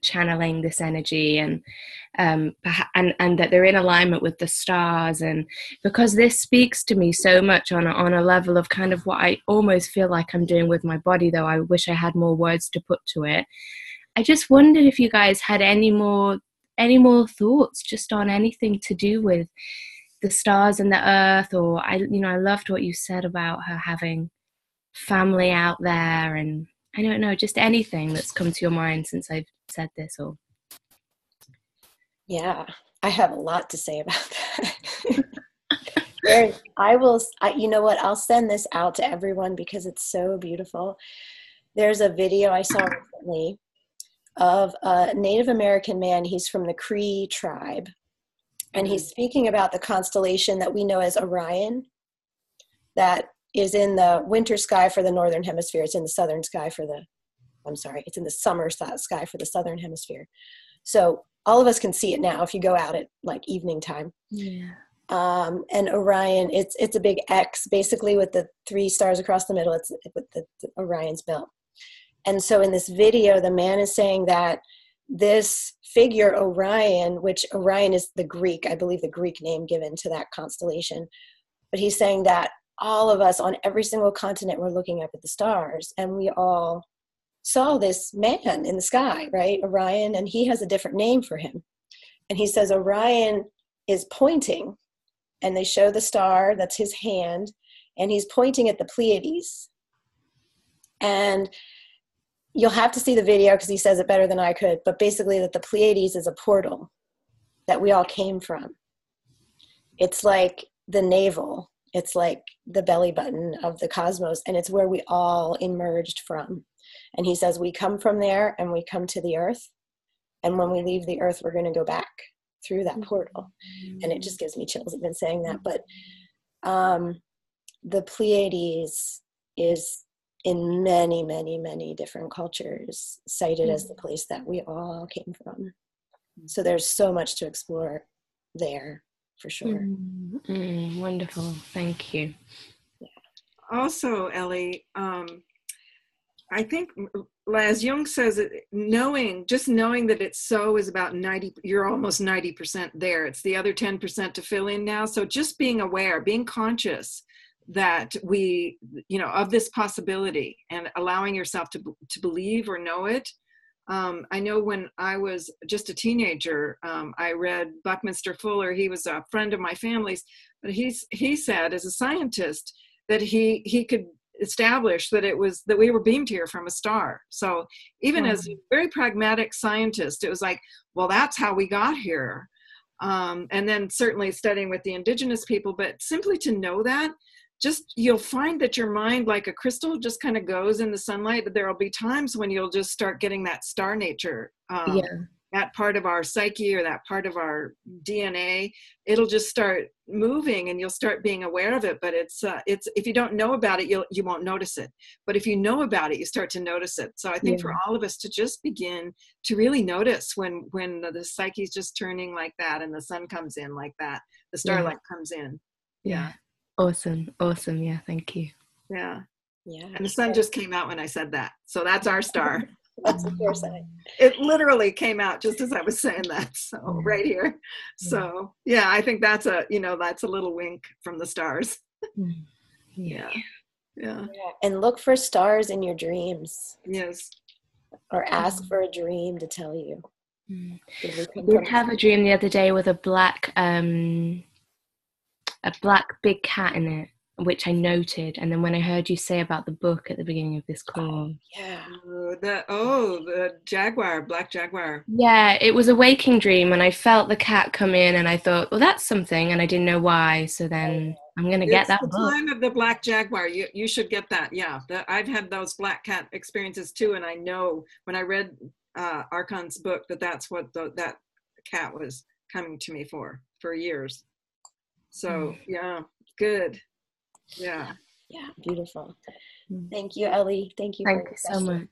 channeling this energy, and that they're in alignment with the stars. And because this speaks to me so much on a level of kind of what I almost feel like I'm doing with my body, though I wish I had more words to put to it. I just wondered if you guys had any more thoughts just on anything to do with the stars and the earth. Or I loved what you said about her having family out there, and I don't know, just anything that's come to your mind since I've said this. Or yeah, I have a lot to say about that. You know what, I'll send this out to everyone because it's so beautiful. There's a video I saw recently of a Native American man. He's from the Cree tribe, and he's speaking about the constellation that we know as Orion, that is in the winter sky for the northern hemisphere. It's in the southern sky it's in the summer sky for the southern hemisphere. So all of us can see it now if you go out at like evening time. Yeah. And Orion, it's a big X basically with the 3 stars across the middle. It's with the Orion's belt. And so in this video, the man is saying that this figure Orion, which Orion is the Greek, I believe the Greek name given to that constellation, but he's saying that all of us on every single continent were looking up at the stars, and we all saw this man in the sky, right? Orion, and he has a different name for him. And he says Orion is pointing, and they show the star, that's his hand, and he's pointing at the Pleiades. And you'll have to see the video because he says it better than I could, but basically that the Pleiades is a portal that we all came from. It's like the navel. It's like the belly button of the cosmos, and it's where we all emerged from. And he says we come from there and we come to the earth. And when we leave the earth, we're going to go back through that portal. And it just gives me chills. I've been saying that. But the Pleiades is in many, many, many different cultures cited as the place that we all came from. So there's so much to explore there, for sure. Wonderful. Thank you. Also, Ellie, I think, as Jung says, just knowing that it's so is about 90, you're almost 90% there. It's the other 10% to fill in now. So just being aware, being conscious that of this possibility and allowing yourself to believe or know it. I know when I was just a teenager, I read Buckminster Fuller. He was a friend of my family's, but he said as a scientist that he could establish that we were beamed here from a star. So even as a very pragmatic scientist, it was like, well, that's how we got here. And then certainly studying with the indigenous people, but simply to know that, you'll find that your mind, like a crystal, just kind of goes in the sunlight, but there'll be times when you'll just start getting that star nature, that part of our psyche or that part of our DNA. It'll just start moving and you'll start being aware of it. But it's if you don't know about it, you won't notice it. But if you know about it, you start to notice it. So I think for all of us to just begin to really notice when the psyche's just turning like that and the sun comes in like that, the starlight comes in. Yeah. Awesome. Yeah, thank you. Yeah. And the sun just came out when I said that. So that's our star. That's a fair sign. It literally came out just as I was saying that. So right here. So yeah, I think that's a little wink from the stars. Yeah. And look for stars in your dreams. Yes. Or ask for a dream to tell you. I did have a dream the other day with a black big cat in it, which I noted. And then when I heard you say about the book at the beginning of this call. The jaguar, black jaguar. Yeah, it was a waking dream and I felt the cat come in and I thought, well, that's something. And I didn't know why. So then I'm going to get that book. It's the time of the black jaguar. You should get that. Yeah, I've had those black cat experiences too. And I know when I read Archon's book that's what that cat was coming to me for years. So yeah, good. Yeah, beautiful. Thank you, Ellie. Thank you so much.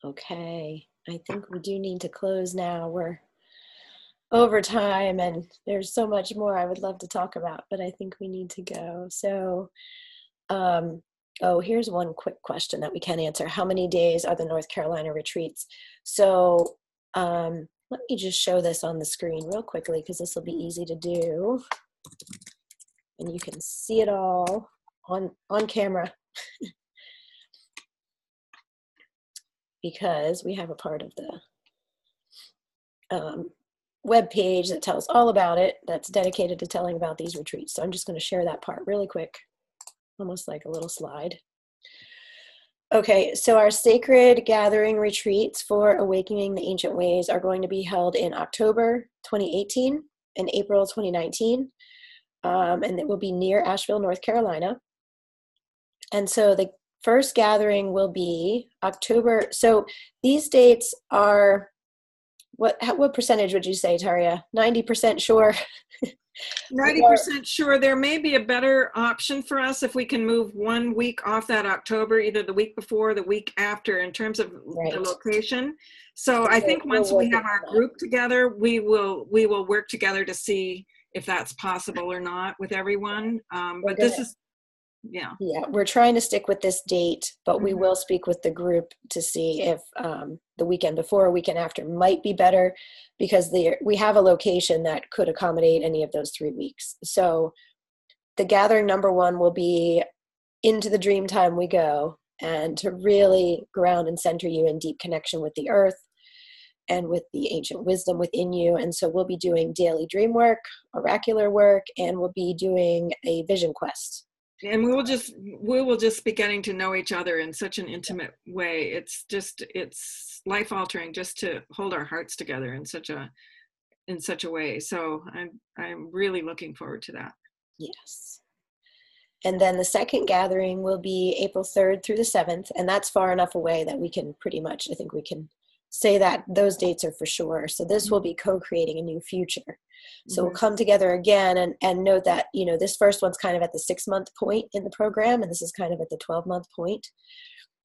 Okay, I think we do need to close now. We're over time and there's so much more I would love to talk about, but I think we need to go. So here's one quick question that we can answer. How many days are the North Carolina retreats? So let me just show this on the screen real quickly because this will be easy to do. And you can see it all on camera. Because we have a part of the web page that tells all about it, that's dedicated to telling about these retreats. So I'm just going to share that part really quick, almost like a little slide. Okay, so our sacred gathering retreats for Awakening the Ancient Ways are going to be held in October 2018 and April 2019. And it will be near Asheville, North Carolina. And so the first gathering will be October. So these dates are, what percentage would you say, Tayria? 90% sure? 90% sure. There may be a better option for us if we can move 1 week off that October, either the week before or the week after in terms of the location. So I think once we have our group together, we will work together to see if that's possible or not with everyone. But this is, yeah, we're trying to stick with this date, but we will speak with the group to see if the weekend before or weekend after might be better, because we have a location that could accommodate any of those 3 weeks. So the gathering number 1 will be into the Dreamtime we go, and to really ground and center you in deep connection with the earth and with the ancient wisdom within you. And so we'll be doing daily dream work, oracular work, and we'll be doing a vision quest. And we will just be getting to know each other in such an intimate way. It's life altering just to hold our hearts together in such a way. So I'm really looking forward to that. Yes. And then the second gathering will be April 3rd through the 7th. And that's far enough away that we can pretty much, I think we can say that those dates are for sure. So this will be co-creating a new future. So we'll come together again and note that, you know, this first one's kind of at the 6-month point in the program, and this is kind of at the 12-month point.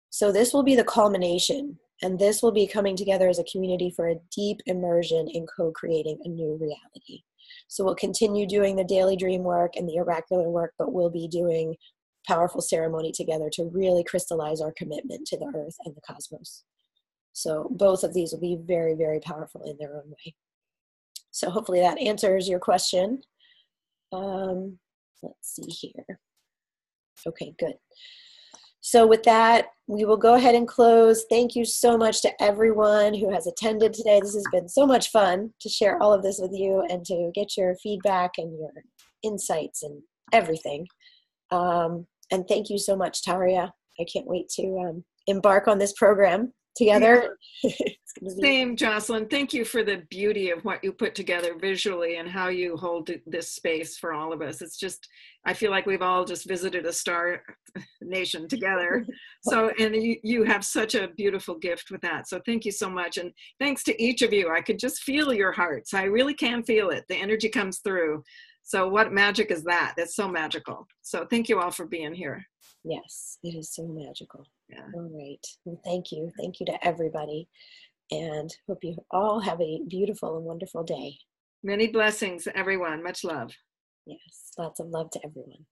So this will be the culmination, and this will be coming together as a community for a deep immersion in co-creating a new reality. So we'll continue doing the daily dream work and the oracular work, but we'll be doing powerful ceremony together to really crystallize our commitment to the earth and the cosmos. So both of these will be very, very powerful in their own way. So hopefully that answers your question. Let's see here. Okay, good. So with that, we will go ahead and close. Thank you so much to everyone who has attended today. This has been so much fun to share all of this with you and to get your feedback and your insights and everything. And thank you so much, Tayria. I can't wait to embark on this program together. Same, Jocelyn. Thank you for the beauty of what you put together visually and how you hold this space for all of us. It's just, I feel like we've all just visited a star nation together. So, and you have such a beautiful gift with that. So thank you so much. And thanks to each of you. I could just feel your hearts. I really can feel it. The energy comes through. So what magic is that? That's so magical. So thank you all for being here. Yes, it is so magical. Yeah. All right. Well, thank you. Thank you to everybody. And hope you all have a beautiful and wonderful day. Many blessings, everyone. Much love. Yes, lots of love to everyone.